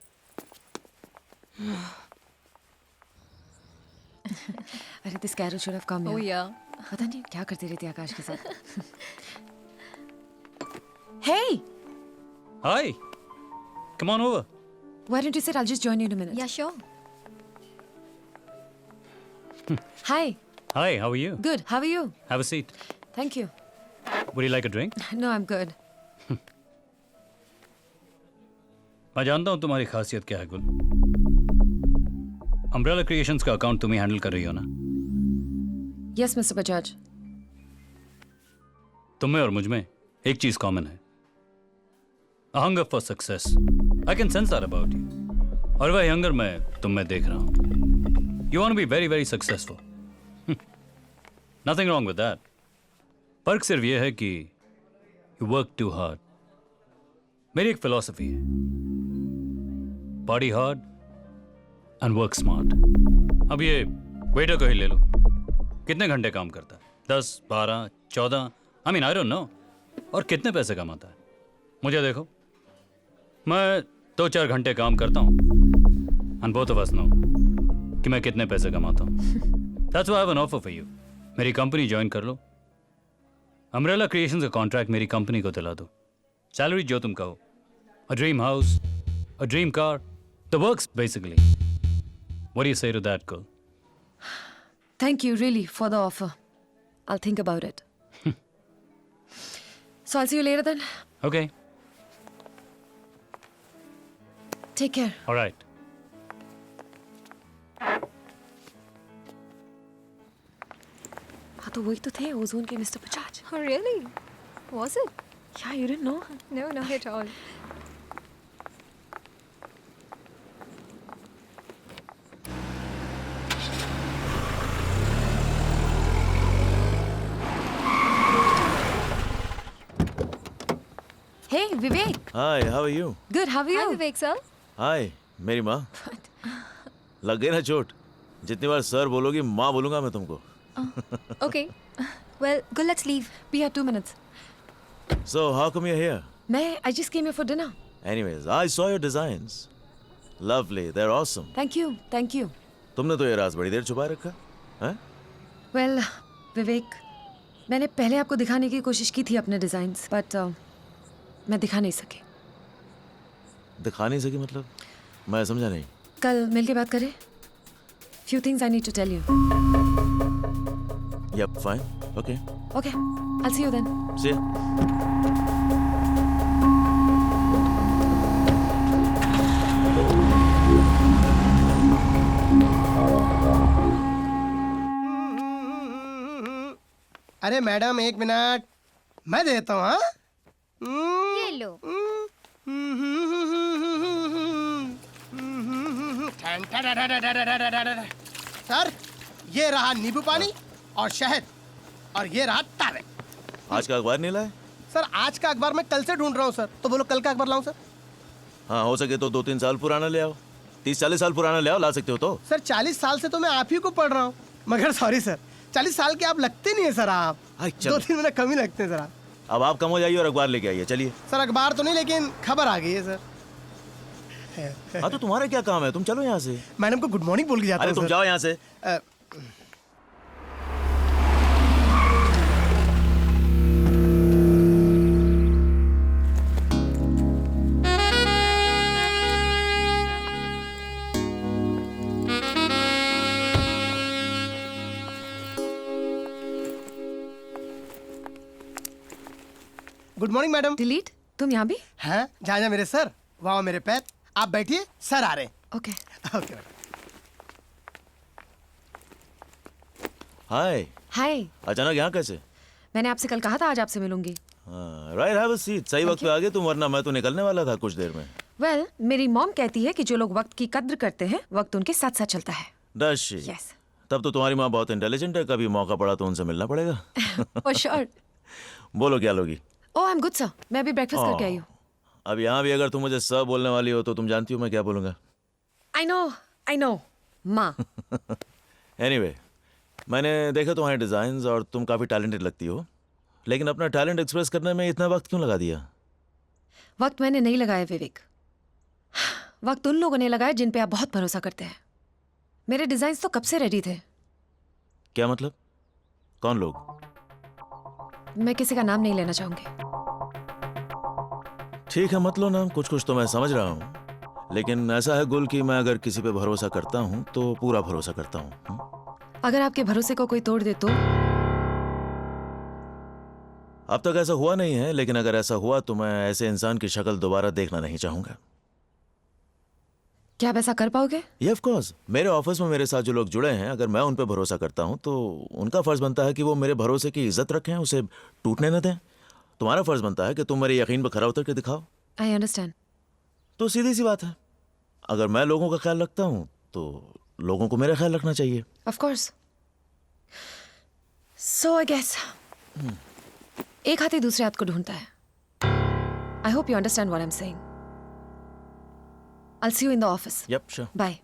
अरे this Carol should have come Oh here. yeah. पता नहीं क्या करती रहती है आकाश के साथ। Hey, Hi. Come on over. why don't you sit? I'll just join you in a minute. Yeah, sure. Hi. Hi, how are you? Good. How are you? Have a seat. Thank you. Would you like a drink? No, I'm good. मैं जानता हूँ तुम्हारी खासियत क्या है गुल। Umbrella creations का account तुम ही हैंडल कर रही हो ना? Yes, Mr. Bajaj. तुम में और मुझ में एक चीज कॉमन है, a hunger for success. I can sense that about you. और वह हंगर मैं तुम में देख रहा हूँ। You want to be very very successful. Nothing wrong with that. फर्क सिर्फ ये है कि you work too hard. मेरी एक फिलॉसफी है, party hard and work smart. अब ये वेटर को ही ले लो, कितने घंटे काम करता है? 10, 12, 14, I mean I don't know. और कितने पैसे कमाता है? मुझे देखो, मैं 2-4 घंटे काम करता हूँ, and both of us know कि मैं कितने पैसे कमाता हूँ। That's why I have an offer for you. मेरी कंपनी ज्वाइन कर लो, अम्ब्रेला क्रिएशंस का कॉन्ट्रैक्ट मेरी कंपनी को दिला दो, सैलरी जो तुम कहो, a dream house, a dream car, the works basically. What do you say to that, girl? Thank you really for the offer. I'll think about it. So I'll see you later then. Okay. Take care. All right. हाँ तो वही तो थे ozone के mister Bajaj. Oh, really? Was it? Yeah, you didn't know. No, not at all. Hey, Vivek. Hi, how are you? Good. How are you? Hi, Vivek sir. Hi, मेरी माँ. लग गई ना चोट? जितनी बार सर बोलोगी माँ बोलूंगा मैं तुमको. Okay. Well, good. Let's leave. Be here 2 minutes. So how come you're here? I just came here for dinner. Anyways, I saw your designs. Lovely, they're awesome. Thank you. Thank you. तुमने तो ये राज बड़ी देर छुपा रखा है? Well, विवेक, मैंने पहले आपको दिखाने की कोशिश की थी अपने डिजाइन्स, बट मैं दिखा नहीं सकी. दिखा नहीं सकी मतलब? मैं समझा नहीं. कल मिलके बात करें? Few things I need to tell you. Yep, fine. Okay. Okay. I'll see you then. See ya. अरे मैडम 1 मिनट, मैं देता हूँ. हाँ ये लो. सर, ये रहा नींबू पानी और शहद, और ये रहा तावे. आज का अखबार नहीं लाए? सर आज का अखबार मैं कल से ढूंढ रहा हूँ सर, तो बोलो कल का अखबार लाऊं सर? हाँ, हो सके तो 2-3 साल पुराना ले आओ. 30-40 साल पुराना ले आओ, ला सकते हो तो. सर 40 साल से तो मैं आप ही को पढ़ रहा हूँ, मगर सॉरी सर, 40 साल के आप लगते नहीं है सर. आप आई, चलो. 2-3 मिनट कम ही लगते हैं सर आप. अब आप कम हो जाइए और अखबार लेके आइए. चलिए. सर अखबार तो नहीं, लेकिन खबर आ गई है सर. हाँ तो तुम्हारा क्या काम है? तुम चलो यहाँ से. मैडम को गुड मॉर्निंग बोल के जाता अरे हूँ तुम सर. जाओ यहाँ से. Good morning madam. डिलीट? तुम यहाँ भी? हैं? जहाँ जहाँ मेरे सर, वहाँ मेरे पैर. आप बैठिए, सर आ रहे हैं. ओके. ओके. हाय. हाय. अचानक यहाँ कैसे? मैंने आपसे कल कहा था आज आपसे मिलूंगी. Right, have a seat. सही वक्त पे आ गए तुम, वरना मैं तो निकलने वाला था कुछ देर में. वेल, मेरी मॉम कहती है कि जो लोग वक्त की कद्र करते हैं, वक्त उनके साथ साथ चलता है. Does she? Yes. तब तो तुम्हारी माँ बहुत इंटेलिजेंट है. कभी मौका पड़ा तो उनसे मिलना पड़ेगा. For sure. बोलो क्या लोगी? Oh, I'm good, sir. मैं अभी ब्रेकफास्ट करके आई हूँ. अब यहाँ भी अगर तुम मुझे सर बोलने वाली हो तो तुम जानती हो मैं क्या बोलूँगा. I know. माँ. एनीवे, मैंने देखा तुम्हारे डिज़ाइंस और तुम काफ़ी टैलेंटेड लगती हो, लेकिन अपना टैलेंट एक्सप्रेस करने में इतना वक्त क्यों लगा दिया? वक्त मैंने नहीं लगाया विवेक. वक्त उन लोगों ने लगाया जिन पे आप बहुत भरोसा करते हैं. मेरे डिजाइन्स तो कब से रेडी थे. क्या मतलब? कौन लोग? मैं किसी का नाम नहीं लेना चाहूंगी. ठीक है, मत लो नाम. कुछ कुछ तो मैं समझ रहा हूँ, लेकिन ऐसा है गुल कि मैं अगर किसी पे भरोसा करता हूँ तो पूरा भरोसा करता हूँ. अगर आपके भरोसे को कोई तोड़ दे तो? अब तक ऐसा हुआ नहीं है, लेकिन अगर ऐसा हुआ तो मैं ऐसे इंसान की शक्ल दोबारा देखना नहीं चाहूंगा. क्या आप ऐसा कर पाओगे? ये ऑफ कोर्स. मेरे ऑफिस में मेरे साथ जो लोग जुड़े हैं, अगर मैं उन पे भरोसा करता हूं तो उनका फर्ज बनता है कि वो मेरे भरोसे की इज्जत रखें, उसे टूटने न दें. तुम्हारा फर्ज बनता है कि तुम मेरे यकीन पर खरा उतर के दिखाओ. I understand. तो सीधी सी बात है, अगर मैं लोगों का ख्याल रखता हूं तो लोगों को मेरा ख्याल रखना चाहिए. Of course. So I guess एक हाथी दूसरे हाथ को ढूंढता है. I hope you understand what I am saying. I'll see you in the office. Yep, sure. Bye.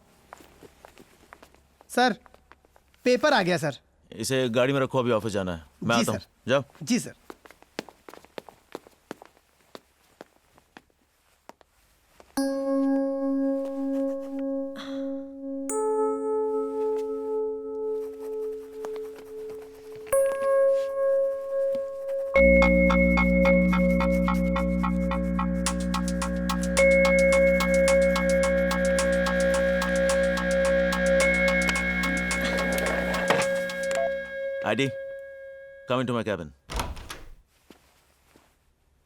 Sir paper आ गया सर. इसे गाड़ी में रखो, अभी ऑफिस जाना है. मैं जी आता हूँ. सर. जाओ. जी sir. Adi, come into my cabin.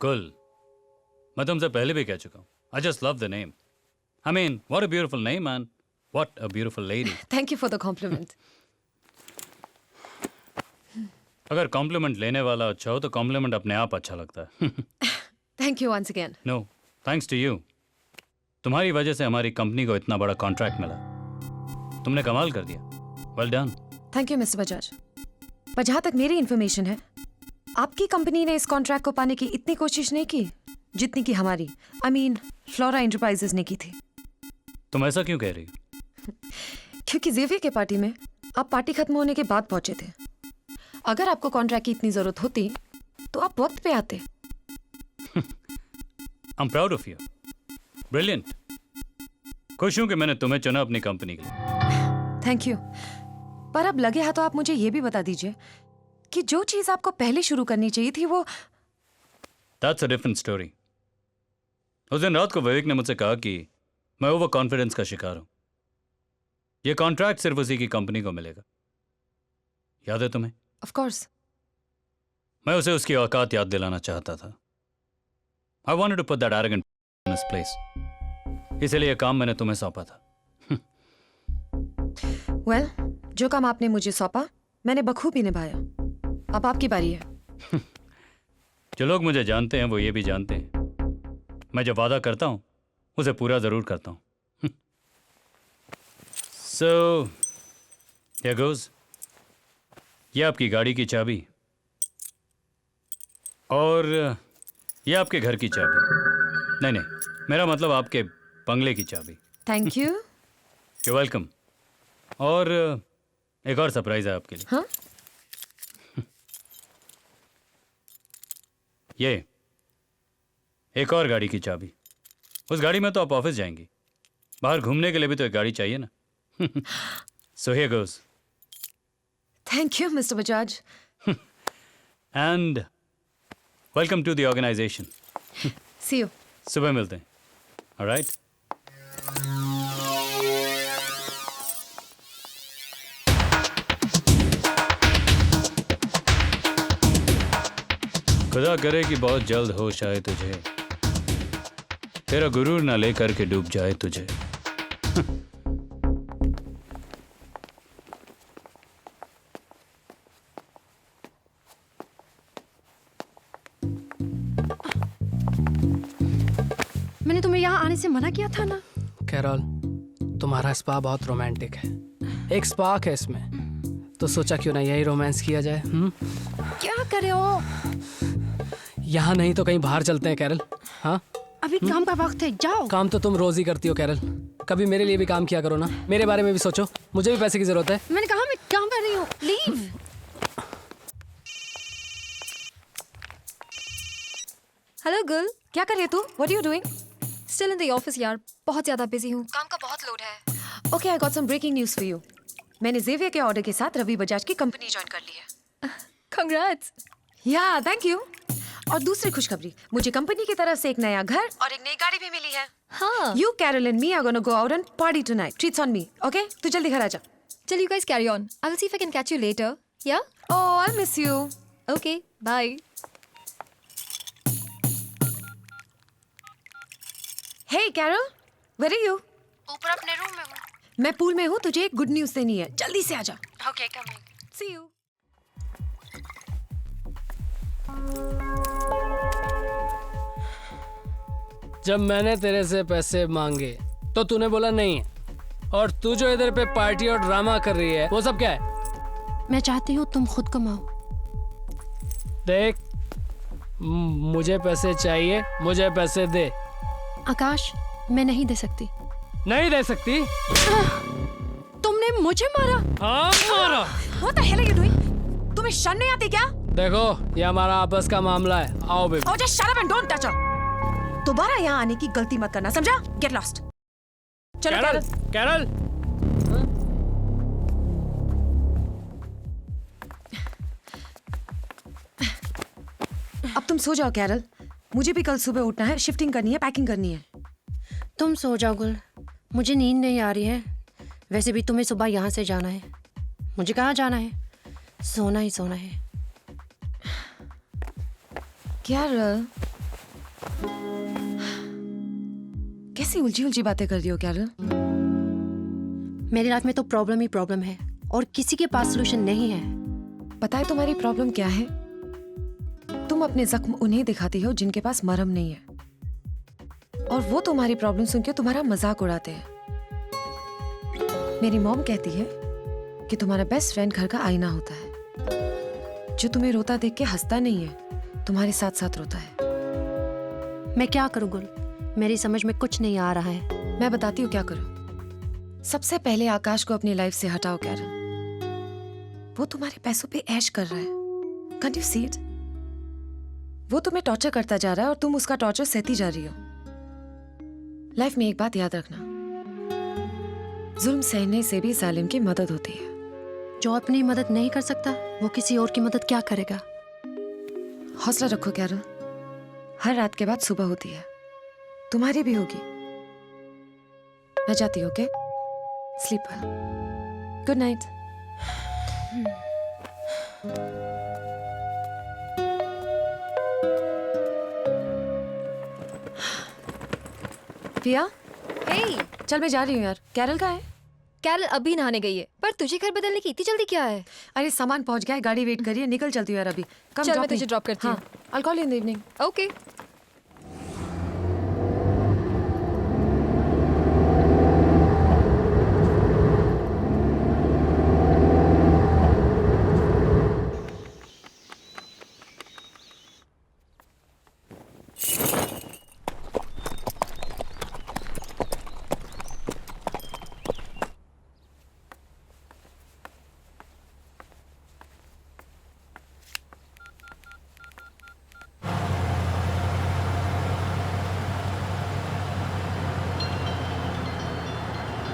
कुल, मैं तुमसे पहले भी कह चुका हूँ, I just love the name. I mean, what a beautiful name and what a beautiful lady. Thank you for the compliment. अगर कॉम्प्लीमेंट लेने वाला अच्छा हो तो कॉम्प्लीमेंट अपने आप अच्छा लगता है. Thank you once again. No, thanks to you. तुम्हारी वजह से हमारी कंपनी को इतना बड़ा कॉन्ट्रैक्ट मिला. तुमने कमाल कर दिया. Well done. Thank you mister Bajaj. पर जहाँ तक मेरी इन्फॉर्मेशन है, आपकी कंपनी ने इस कॉन्ट्रैक्ट को पाने की इतनी कोशिश नहीं की जितनी की हमारी, आई मीन फ्लोरा एंटरप्राइजेस ने की थी. तुम ऐसा क्यों कह रही हो? क्योंकि जेवियर के पार्टी में आप पार्टी खत्म होने के बाद पहुंचे थे. अगर आपको कॉन्ट्रैक्ट की इतनी जरूरत होती तो आप वक्त पे आते. I'm proud of you. Brilliant. खुश हूं कि मैंने तुम्हें चुना अपनी कंपनी के लिए. Thank you. पर अब लगे हाथों आप मुझे ये भी बता दीजिए कि जो चीज आपको पहले शुरू करनी चाहिए थी वो. That's a different story. उस दिन रात को विवेक ने मुझसे कहा कि मैं ओवर कॉन्फिडेंस का शिकार हूं. यह कॉन्ट्रैक्ट सिर्फ उसी की कंपनी को मिलेगा. याद है तुम्हें? Of course. मैं उसे उसकी औकात याद दिलाना चाहता था. I wanted to put that arrogant in his place. इसलिए यह काम मैंने तुम्हें सौंपा था. वेल, जो काम आपने मुझे सौंपा मैंने बखूबी निभाया. अब आपकी बारी है. जो लोग मुझे जानते हैं वो ये भी जानते हैं, मैं जब वादा करता हूं उसे पूरा जरूर करता हूं. So, here goes. ये आपकी गाड़ी की चाबी और ये आपके घर की चाबी. नहीं, मेरा मतलब आपके बंगले की चाबी. Thank you. You welcome. और एक और सरप्राइज है आपके लिए. हाँ? ये एक और गाड़ी की चाबी. उस गाड़ी में तो आप ऑफिस जाएंगी, बाहर घूमने के लिए भी तो एक गाड़ी चाहिए ना. So here goes. Thank you mister Bajaj. And welcome to the organization. See you. सुबह मिलते हैं. All right? खुदा करे कि बहुत जल्द होश आए तुझे, तेरा गुरूर ना लेकर के डूब जाए तुझे. मैंने तुम्हें यहाँ आने से मना किया था ना. कैरल, तुम्हारा स्पा बहुत रोमांटिक है. एक स्पार्क है इसमें, तो सोचा क्यों ना यही रोमांस किया जाए. क्या कर रहे हो? यहाँ नहीं तो कहीं बाहर चलते हैं कैरल. हाँ, अभी काम का वक्त है, जाओ. काम तो तुम रोज ही करती हो कैरल. कभी मेरे लिए भी काम किया करो ना. मेरे बारे में भी सोचो, मुझे भी पैसे की जरूरत है. मैंने कहा मैं काम कर रही हूँ. लीव. हेलो गुल. क्या कर रही है तू? What are you doing? Still in the office यार, बहुत ज्यादा बिजी हूँ. काम का बहुत लोड है. Okay, I got some breaking news for you. मैंने जेवियर के ऑर्डर के साथ रवि बजाज की कंपनी ज्वाइन कर ली है. Congrats. या थैंक यू. और दूसरी खुशखबरी, मुझे कंपनी की तरफ से एक नया घर और एक नई गाड़ी भी मिली है. हाँ. You, Carol and me are gonna go out and party tonight. Treats on me, okay? तू जल्दी घर आ जा. Till you guys carry on. I will see if I can catch you later. Yeah? Oh, I'll miss you. Okay. Bye. Hey, Carol, where are you? ऊपर अपने room में हूँ. मैं pool में हूँ. तुझे एक गुड न्यूज़ देनी है. जल्दी से आ जा. Okay, coming. See you. जब मैंने तेरे से पैसे मांगे तो तूने बोला नहीं, और तू जो इधर पे पार्टी और ड्रामा कर रही है वो सब क्या है? मैं चाहती हूँ तुम खुद कमाओ. देख, मुझे पैसे चाहिए, मुझे पैसे दे. आकाश, मैं नहीं दे सकती. नहीं दे सकती? तुमने मुझे मारा. हाँ, मारा. What the hell are you doing? तुम्हें शर्म नहीं आती क्या? देखो, ये हमारा आपस का मामला है. आओ baby. Oh, just shut up and don't touch her. दोबारा यहाँ आने की गलती मत करना, समझा? Get lost. चलो कैरल. कैरल. अब तुम सो जाओ कैरल. मुझे भी कल सुबह उठना है, शिफ्टिंग करनी है, पैकिंग करनी है. तुम सो जाओ गुल. मुझे नींद नहीं आ रही है. वैसे भी तुम्हें सुबह यहाँ से जाना है. मुझे कहाँ जाना है? सोना ही सोना है. कैरल, कैसी उलझी उलझी बातें कर रही हो कैरल? मेरी लाइफ में तो प्रॉब्लम ही प्रॉब्लम है और किसी के पास सोल्यूशन नहीं है। पता है तुम्हारी प्रॉब्लम क्या है? तुम अपने जख्म उन्हें दिखाती हो जिनके पास मरहम नहीं है, और वो तुम्हारी प्रॉब्लम सुन के तुम्हारा मजाक उड़ाते हैं। मेरी मॉम कहती है कि तुम्हारा बेस्ट फ्रेंड घर का आईना होता है, जो तुम्हें रोता देख के हंसता नहीं है, तुम्हारे साथ साथ रोता है। मैं क्या करूं गुल, मेरी समझ में कुछ नहीं आ रहा है। मैं बताती हूँ क्या करो। सबसे पहले आकाश को अपनी लाइफ से हटाओ कैरल। वो तुम्हारे पैसों पे ऐश कर रहा है। Can't you see it? वो तुम्हें टॉर्चर करता जा रहा है और तुम उसका टॉर्चर सहती जा रही हो। लाइफ में एक बात याद रखना, जुल्म सहने से भी जालिम की मदद होती है। जो अपनी मदद नहीं कर सकता वो किसी और की मदद क्या करेगा? हौसला रखो कैरल, हर रात के बाद सुबह होती है, तुम्हारी भी होगी। मैं जाती हूँ, okay? Sleep well, good night. पिया, Hey, चल मैं जा रही हूँ यार। कैरल कहाँ है? कैरल अभी नहाने गई है, पर तुझे घर बदलने की इतनी जल्दी क्या है? अरे सामान पहुंच गया है, गाड़ी वेट कर रही है, निकल चलती हूँ यार अभी। कम चल, मैं तुझे ड्रॉप करती हूँ। I'll call you in the evening. Okay.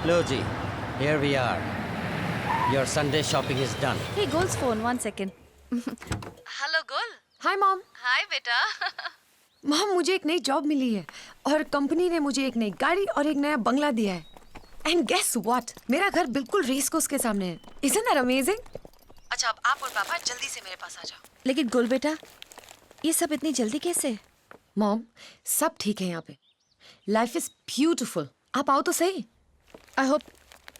Hello, Ji. Here we are. Your Sunday shopping is done. Hey, Gul's phone. 1 second. Hello गुल। Hi mom. हाय बेटा। मॉम, मुझे एक नई जॉब मिली है और कंपनी ने मुझे एक नई गाड़ी और एक नया बंगला दिया है। एंड गेस व्हाट, मेरा घर बिल्कुल रेस कोर्स के सामने है। Isn't that amazing? अच्छा, अब आप और पापा जल्दी से मेरे पास आ जाओ। लेकिन गुल बेटा, ये सब इतनी जल्दी कैसे? मॉम, सब ठीक है यहाँ पे। Life is beautiful. आप आओ तो सही। आई होप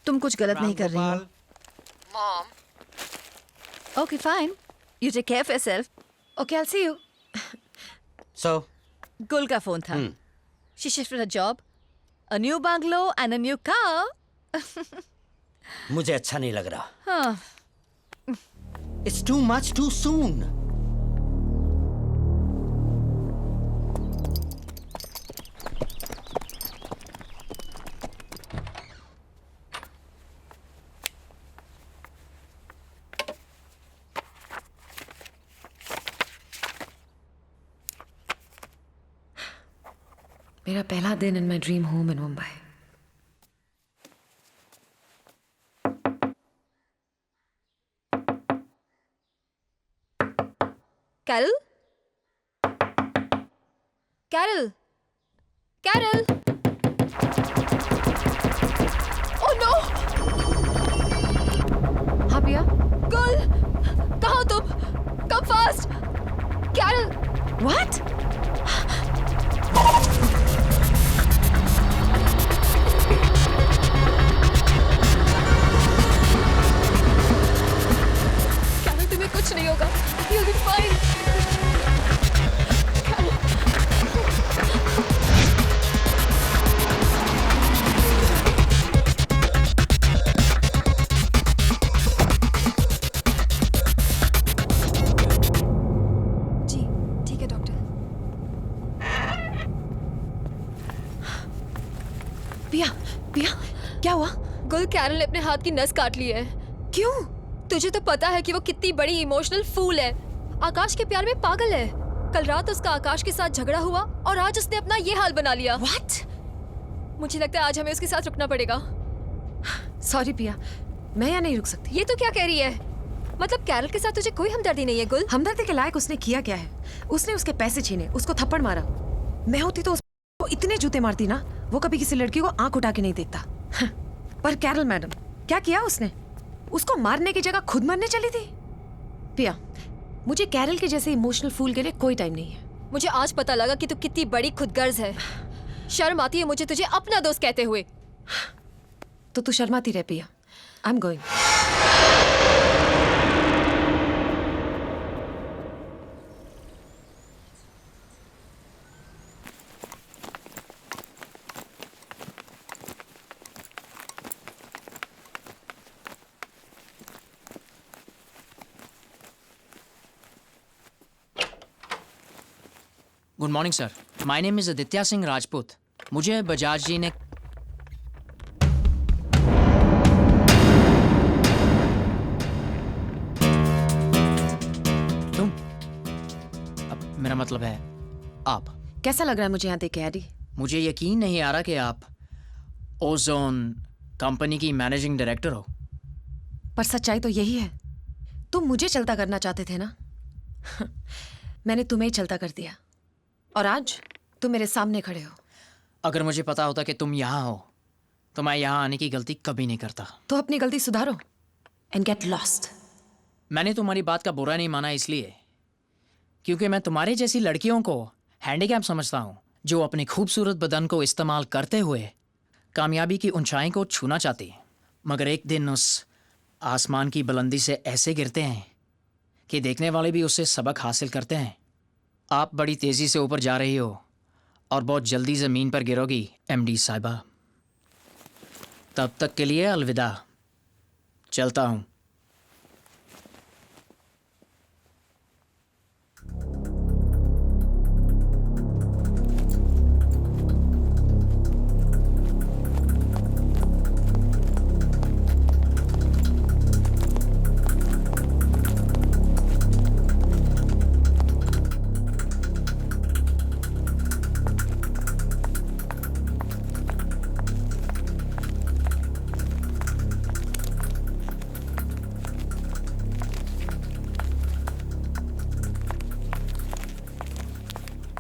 तुम कुछ गलत नहीं कर रही हो। Mom, okay fine, you take care of yourself. Okay, I'll see you. So, Gul का फोन था। She shifted a job, a new bungalow and a new car. मुझे अच्छा नहीं लग रहा। हाँ, It's too much too soon. मेरा पहला दिन in my dream home in Mumbai. Carol? Carol? Carol? Oh no! हाँ पिया? गुल! कहाँ हो तुम? Come fast! Carol! What? Carol, तुम्हें कुछ नहीं होगा। You'll be fine. जी, ठीक है डॉक्टर। पिया, पिया, क्या हुआ? गुल, कैरल ने अपने हाथ की नस काट ली है। क्यों? तुझे तो पता है कि वो कितनी बड़ी इमोशनल फूल है। आकाश के प्यार में पागल है। कल रात उसका आकाश के साथ झगड़ा हुआ और आज उसने अपना ये हाल बना लिया। What? मुझे लगता है आज हमें उसके साथ रुकना पड़ेगा। सॉरी पिया, मैं यहाँ नहीं रुक सकती। ये तो क्या कह रही है? मतलब कैरल के साथ तुझे कोई हमदर्दी नहीं है गुल? हमदर्दी के लायक उसने किया क्या है? उसने उसके पैसे छीने, उसको थप्पड़ मारा। मैं होती तो उसको इतने जूते मारती ना, वो कभी किसी लड़की को आंख उठा के नहीं देखता। पर कैरल मैडम, क्या किया उसने? उसको मारने की जगह खुद मरने चली थी। पिया, मुझे कैरल के जैसे इमोशनल फूल के लिए कोई टाइम नहीं है। मुझे आज पता लगा कि तू कितनी बड़ी खुदगर्ज है। शर्म आती है मुझे तुझे अपना दोस्त कहते हुए। तो तू शर्माती रह पिया। आई am going. Good morning sir, my name is Aditya Singh Rajput. मुझे बजाज जी ने तुम, अब मेरा मतलब है आप। कैसा लग रहा है मुझे यहाँ देख के एडी? मुझे यकीन नहीं आ रहा कि आप ओजोन कंपनी की मैनेजिंग डायरेक्टर हो। पर सच्चाई तो यही है। तुम मुझे चलता करना चाहते थे ना? मैंने तुम्हें ही चलता कर दिया और आज तुम मेरे सामने खड़े हो। अगर मुझे पता होता कि तुम यहाँ हो तो मैं यहाँ आने की गलती कभी नहीं करता। तो अपनी गलती सुधारो एंड गेट लॉस्ट। मैंने तुम्हारी बात का बुरा नहीं माना इसलिए क्योंकि मैं तुम्हारे जैसी लड़कियों को हैंडीकैप समझता हूँ, जो अपने खूबसूरत बदन को इस्तेमाल करते हुए कामयाबी की ऊंचाई को छूना चाहती हैं, मगर एक दिन उस आसमान की बुलंदी से ऐसे गिरते हैं कि देखने वाले भी उससे सबक हासिल करते हैं। आप बड़ी तेज़ी से ऊपर जा रही हो और बहुत जल्दी ज़मीन पर गिरोगी एमडी साहिबा। तब तक के लिए अलविदा, चलता हूँ।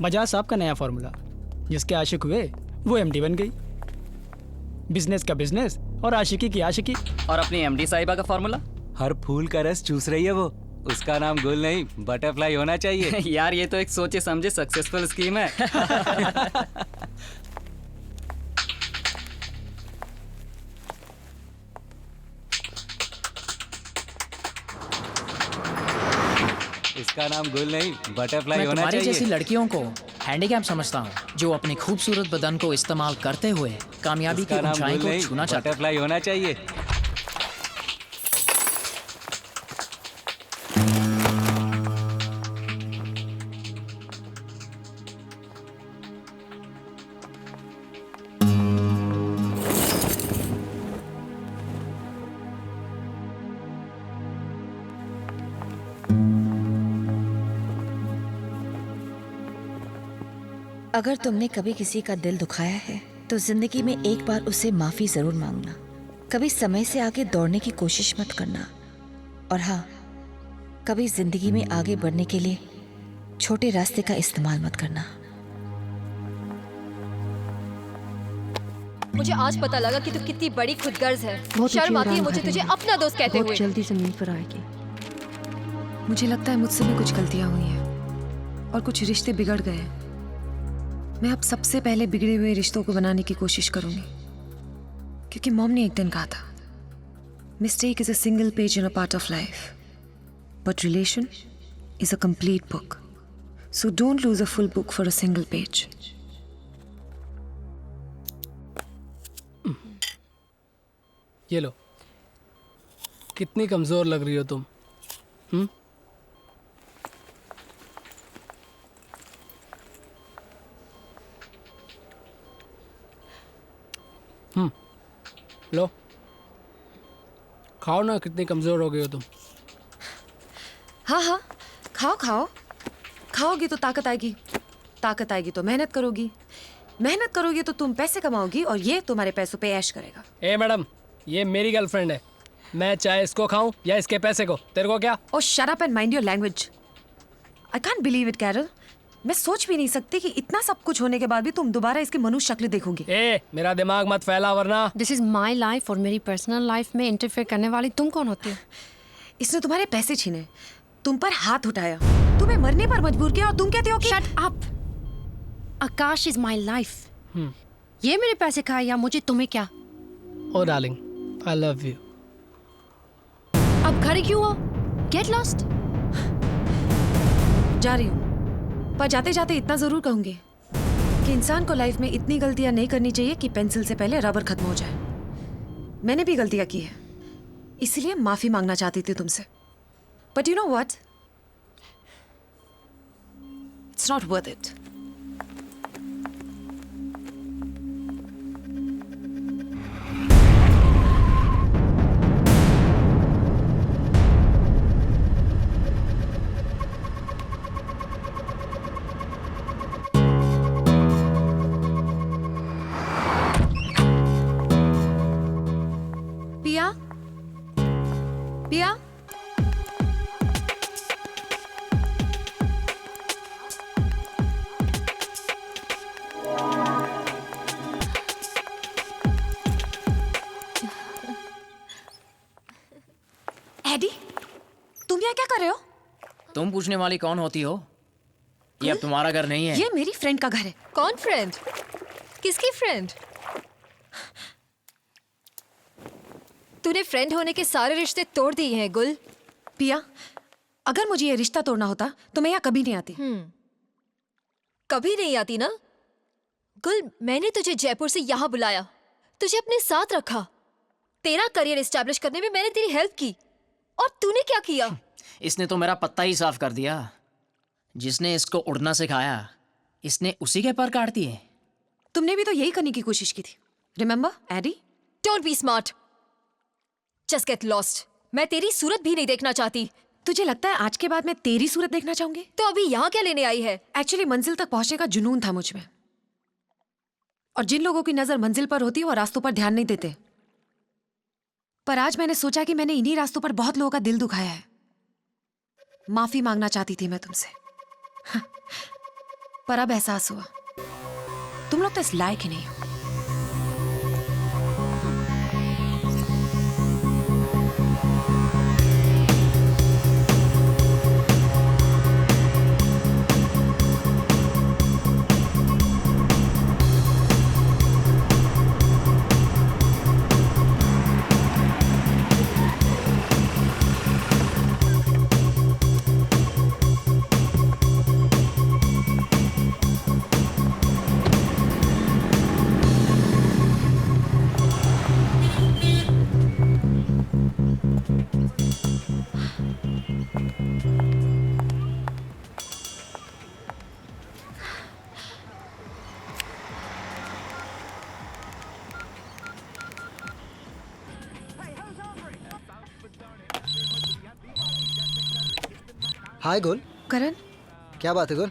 बजाज साहब का नया फॉर्मूला, जिसके आशिक हुए वो एमडी बन गई। बिजनेस का बिजनेस और आशिकी की आशिकी। और अपनी एमडी साहिबा का फॉर्मूला, हर फूल का रस चूस रही है वो, उसका नाम गुल नहीं बटरफ्लाई होना चाहिए। यार ये तो एक सोचे समझे सक्सेसफुल स्कीम है। इसका नाम गुल नहीं बटरफ्लाई मैं होना तुम्हारी चाहिए। जैसी लड़कियों को हैंडीकैप समझता हूँ, जो अपने खूबसूरत बदन को इस्तेमाल करते हुए कामयाबी की इसका नाम ऊंचाई गुल को नहीं छूना चाहते हैं। बटरफ्लाई होना चाहिए। अगर तुमने कभी किसी का दिल दुखाया है तो जिंदगी में एक बार उससे माफी जरूर मांगना। कभी समय से आगे दौड़ने की कोशिश मत करना। और हाँ, कभी जिंदगी में आगे बढ़ने के लिए छोटे रास्ते का इस्तेमाल मत करना। मुझे आज पता लगा कि तू कितनी बड़ी खुदगर्ज है। बहुत शर्म ऊंची आती है उड़ान मुझे तुझे भरेंगे। अपना दोस्त कहते बहुत हुए। जल्दी जमीन पर आएगी। मुझे लगता है मुझसे भी कुछ गलतियां हुई हैं और कुछ रिश्ते बिगड़ गए हैं। मैं अब सबसे पहले बिगड़े हुए रिश्तों को बनाने की कोशिश करूंगी, क्योंकि मॉम ने एक दिन कहा था, mistake is a single page in a part of life, but relation is a complete book, so don't lose a full book for a single page. ये लो, कितनी कमजोर लग रही हो तुम। लो खाओ ना, कितनी कमजोर हो गई हो तुम। हाँ हाँ, खाओ खाओ। खाओगी तो ताकत आएगी, ताकत आएगी तो मेहनत करोगी, मेहनत करोगी तो तुम पैसे कमाओगी और ये तुम्हारे पैसों पे ऐश करेगा। ए मैडम, ये मेरी गर्लफ्रेंड है, मैं चाहे इसको खाऊं या इसके पैसे को, तेरे को क्या? Oh shut up and mind your language. I can't believe it Carol. मैं सोच भी नहीं सकती कि इतना सब कुछ होने के बाद भी तुम दोबारा इसकी मनुष्य शक्ल देखोगी। ए, मेरा दिमाग मत फैला वरना। दिस इज माई लाइफ और मेरी पर्सनल लाइफ में इंटरफेयर करने वाली तुम कौन होती हो? इसने तुम्हारे पैसे छीने, तुम पर हाथ उठाया, तुम्हें मरने पर मजबूर किया और तुम कहते हो कि shut up. Akash is my life. ये मेरे पैसे खाए या मुझे तुम्हें क्या? ओ डार्लिंग, आई लव यू। अब खड़े क्यों हो? Get lost. जा रही हूँ, पर जाते जाते इतना जरूर कहूंगी कि इंसान को लाइफ में इतनी गलतियां नहीं करनी चाहिए कि पेंसिल से पहले रबर खत्म हो जाए। मैंने भी गलतियां की है, इसलिए माफी मांगना चाहती थी तुमसे। But you know what, it's not worth it. पिया, पिया, एडी, तुम यहाँ क्या कर रहे हो? तुम पूछने वाली कौन होती हो? ये अब तुम्हारा घर नहीं है। ये मेरी फ्रेंड का घर है। कौन फ्रेंड? किसकी फ्रेंड? तूने फ्रेंड होने के सारे रिश्ते तोड़ दिए हैं गुल। पिया, अगर मुझे ये रिश्ता तोड़ना होता तो मैं यहाँ कभी नहीं आती। कभी नहीं आती ना? गुल, मैंने तुझे जयपुर से यहाँ बुलाया, तुझे अपने साथ रखा, तेरा करियर एस्टैब्लिश करने में मैंने तेरी हेल्प की, और तूने क्या किया? इसने तो मेरा पत्ता ही साफ कर दिया। जिसने इसको उड़ना सिखाया, इसने उसी के पर काट दिए। तुमने भी तो यही करने की कोशिश की थी, remember Eddie? Don't be smart, just get lost. मैं तेरी सूरत भी नहीं देखना चाहती। तुझे लगता है आज के बाद मैं तेरी सूरत देखना चाहूंगी? तो अभी यहाँ क्या लेने आई है? एक्चुअली मंजिल तक पहुंचने का जुनून था मुझ में, और जिन लोगों की नजर मंजिल पर होती है वो रास्तों पर ध्यान नहीं देते। पर आज मैंने सोचा कि मैंने इन्हीं रास्तों पर बहुत लोगों का दिल दुखाया है। माफी मांगना चाहती थी मैं तुमसे, पर अब एहसास हुआ तुम लोग तो इस लायक ही नहीं हो। हाय गुल। करण, क्या बात है गुल,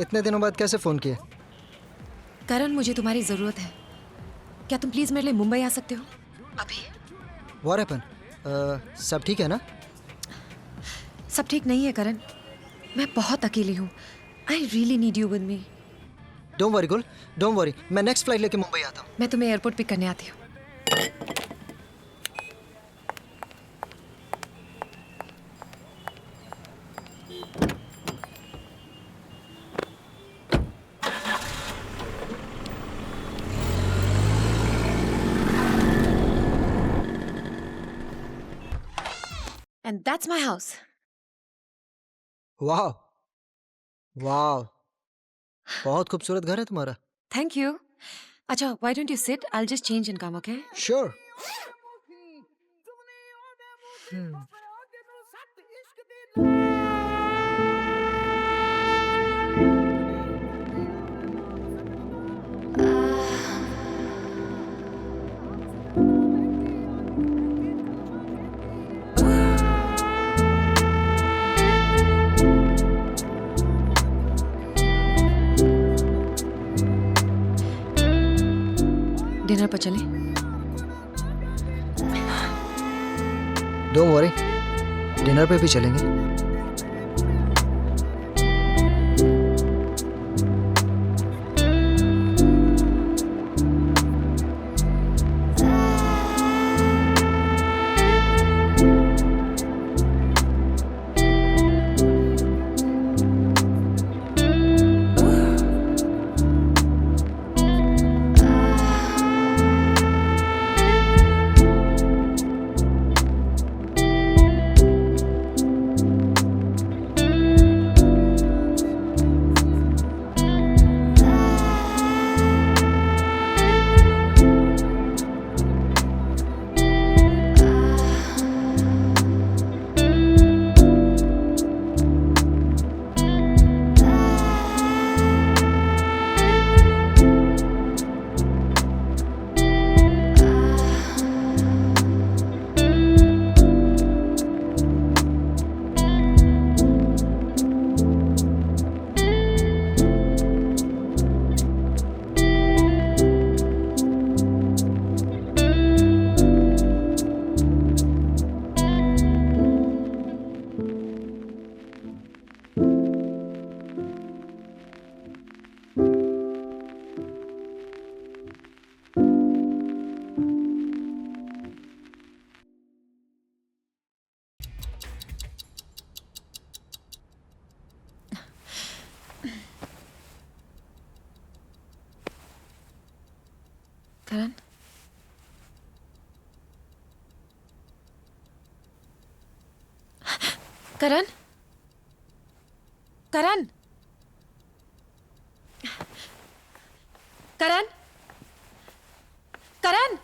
इतने दिनों बाद कैसे फ़ोन किया? करण मुझे तुम्हारी जरूरत है। क्या तुम प्लीज मेरे लिए मुंबई आ सकते हो अभी? What happen? सब ठीक है ना? सब ठीक नहीं है करण, मैं बहुत अकेली हूँ। I really need you with me. Don't worry गुल, डोंट वरी, मैं नेक्स्ट फ्लाइट लेके मुंबई आता हूँ। मैं तुम्हें एयरपोर्ट पिक करने आती हूँ। And that's my house. वाह वाह, बहुत खूबसूरत घर है तुम्हारा। Thank you. अच्छा, why don't you sit? I'll just change and come, okay? Sure. Dinner पर चलें? डोंट वरी, डिनर पे भी चलेंगे। करण, करण, करण, करण।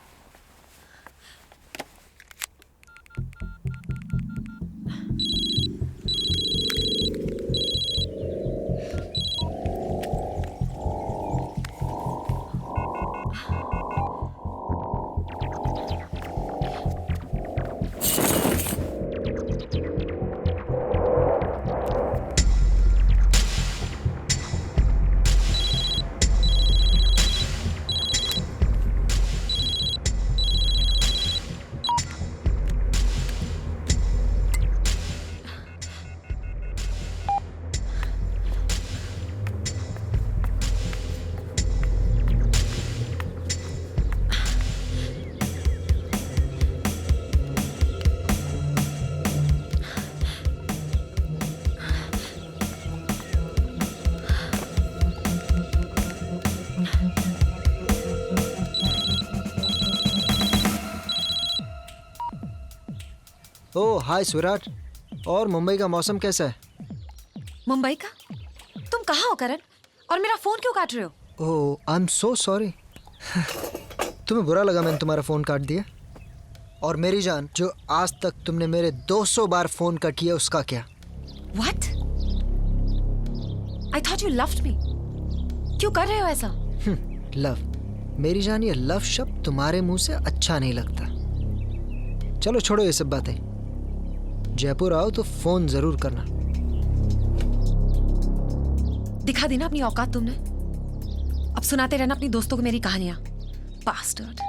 ओह हाय सुराट, और मुंबई का मौसम कैसा है? मुंबई का? तुम कहाँ हो करण? और मेरा फोन क्यों काट रहे हो? ओह आई एम सो सॉरी। तुम्हें बुरा लगा मैंने तुम्हारा फ़ोन काट दिया? और मेरी जान, जो आज तक तुमने मेरे 200 बार फ़ोन कट किया उसका क्या? What? I thought you loved me. क्यों कर रहे हो ऐसा? लव? मेरी जान, ये लव शब्द तुम्हारे मुंह से अच्छा नहीं लगता। चलो छोड़ो ये सब बातें। जयपुर आओ तो फोन जरूर करना। दिखा दी ना अपनी औकात तुमने। अब सुनाते रहना अपनी दोस्तों को मेरी कहानियां। Bastard.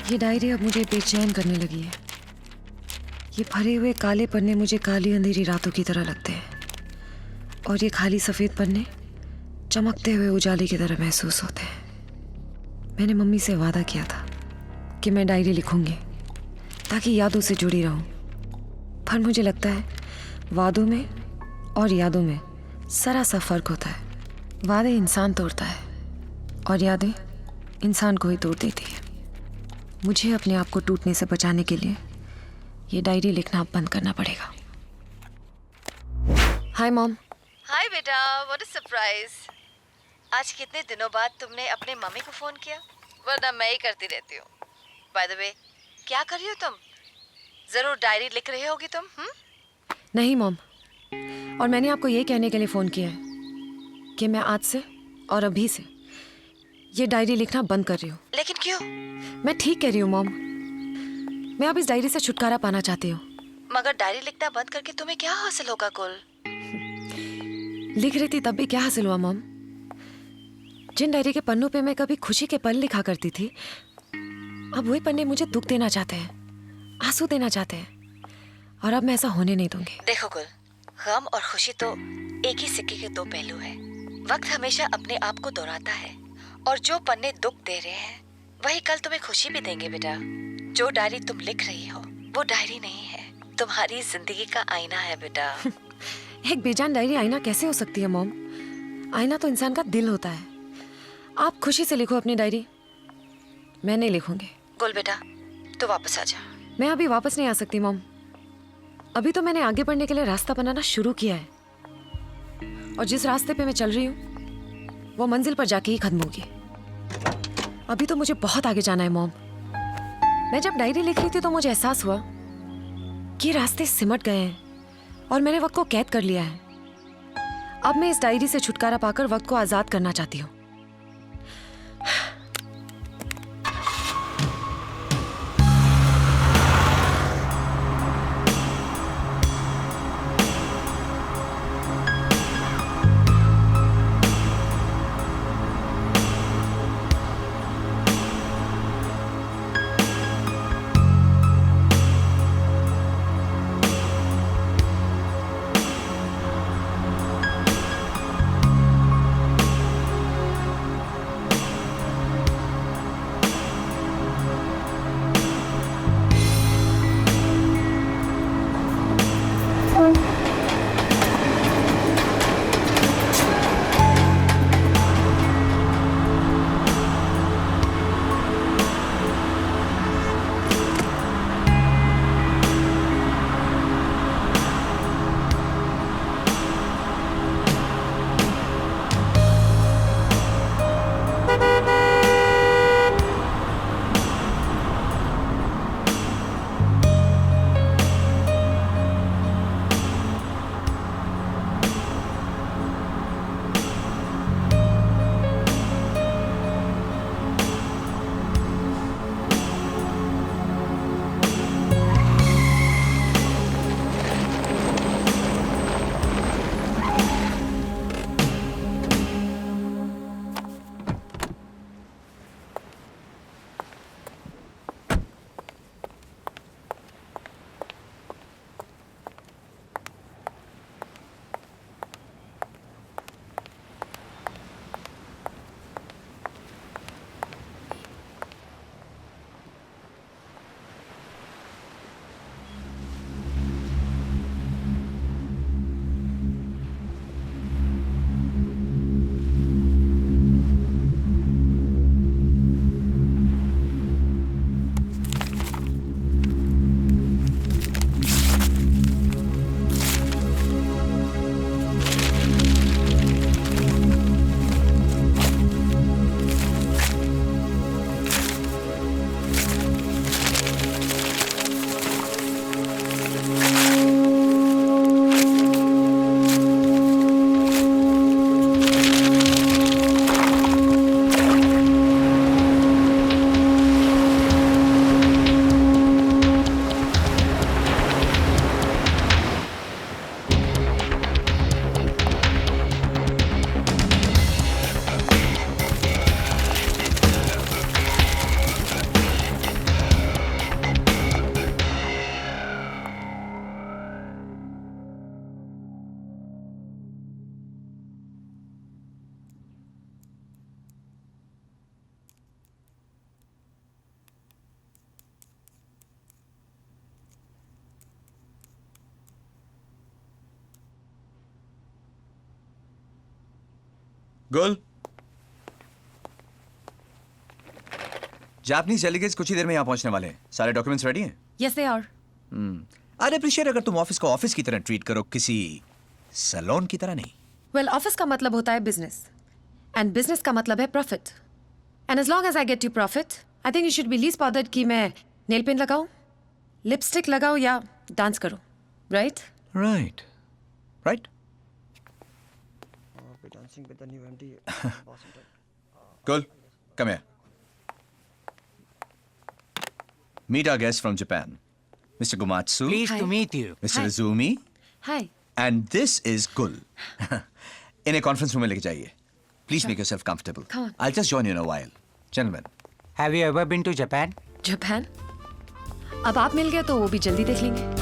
ये डायरी अब मुझे बेचैन करने लगी है। ये भरे हुए काले पन्ने मुझे काली अंधेरी रातों की तरह लगते हैं, और ये खाली सफ़ेद पन्ने चमकते हुए उजाले की तरह महसूस होते हैं। मैंने मम्मी से वादा किया था कि मैं डायरी लिखूंगी ताकि यादों से जुड़ी रहूं, पर मुझे लगता है वादों में और यादों में सरासा फ़र्क होता है। वादे इंसान तोड़ता है और यादें इंसान को ही तोड़ देती है। मुझे अपने आप को टूटने से बचाने के लिए ये डायरी लिखना अब बंद करना पड़ेगा। Hi mom. हाय बेटा, व्हाट अ सरप्राइज। आज कितने दिनों बाद तुमने अपने मम्मी को फोन किया, वरना मैं ही करती रहती हूँ। बाय द वे, क्या कर रही हो तुम? जरूर डायरी लिख रही होगी तुम। नहीं मॉम, और मैंने आपको ये कहने के लिए फ़ोन किया है कि मैं आज से और अभी से ये डायरी लिखना बंद कर रही हूँ। लेकिन क्यों? मैं ठीक कह रही हूँ मॉम। मैं अब इस डायरी से छुटकारा पाना चाहती हूँ। मगर डायरी लिखना बंद करके तुम्हें क्या हासिल होगा कुल? लिख रही थी तब भी क्या हासिल हुआ मॉम? जिन डायरी के पन्नों पे मैं कभी खुशी के पल लिखा करती थी, अब वही पन्ने मुझे दुख देना चाहते हैं, आंसू देना चाहते हैं, और अब मैं ऐसा होने नहीं दूंगी। देखो कुल, गम और खुशी तो एक ही सिक्के के दो पहलू हैं। वक्त हमेशा अपने आप को दोहराता है, और जो पन्ने दुख दे रहे हैं वही कल तुम्हें खुशी भी देंगे बेटा। जो डायरी तुम लिख रही हो वो डायरी नहीं है, तुम्हारी जिंदगी का आईना है बेटा। एक बेजान डायरी आईना कैसे हो सकती है मॉम? आईना तो इंसान का दिल होता है। आप खुशी से लिखो अपनी डायरी, मैं नहीं लिखूंगी। गुल बेटा, तो वापस आ जा। मैं अभी वापस नहीं आ सकती मॉम। अभी तो मैंने आगे बढ़ने के लिए रास्ता बनाना शुरू किया है, और जिस रास्ते पे मैं चल रही हूँ वो मंजिल पर जाके ही खत्म होगी। अभी तो मुझे बहुत आगे जाना है मॉम। मैं जब डायरी लिख रही थी तो मुझे एहसास हुआ कि रास्ते सिमट गए हैं और मैंने वक्त को कैद कर लिया है। अब मैं इस डायरी से छुटकारा पाकर वक्त को आजाद करना चाहती हूँ। गुल, जापानीज डेलीगेट्स कुछ ही देर में यहाँ पहुंचने वाले हैं। सारे डॉक्यूमेंट्स रेडी हैं? Yes they are. I appreciate अगर तुम ऑफिस को ऑफिस की तरह ट्रीट करो, किसी सैलून की तरह नहीं। वेल, ऑफिस का मतलब होता है बिजनेस, एंड बिजनेस का मतलब है profit. And as long as I get you profit, I think you should be least bothered कि मैं नेल पेंट लगाऊं, लिपस्टिक लगाऊं या डांस करूं, right? Right, right. Cool. Come here. Meet our guest from Japan, Mr. Gumatsu. Pleased Hi. to meet you. Mr. Hi. Izumi. Hi. And this is Gul. इन्हें conference room में लेके जाइए. Please make yourself comfortable. Come on. I'll just join you in a while. Gentlemen. Have you ever been to Japan? Japan? अब आप मिल गए तो वो भी जल्दी देख लेंगे।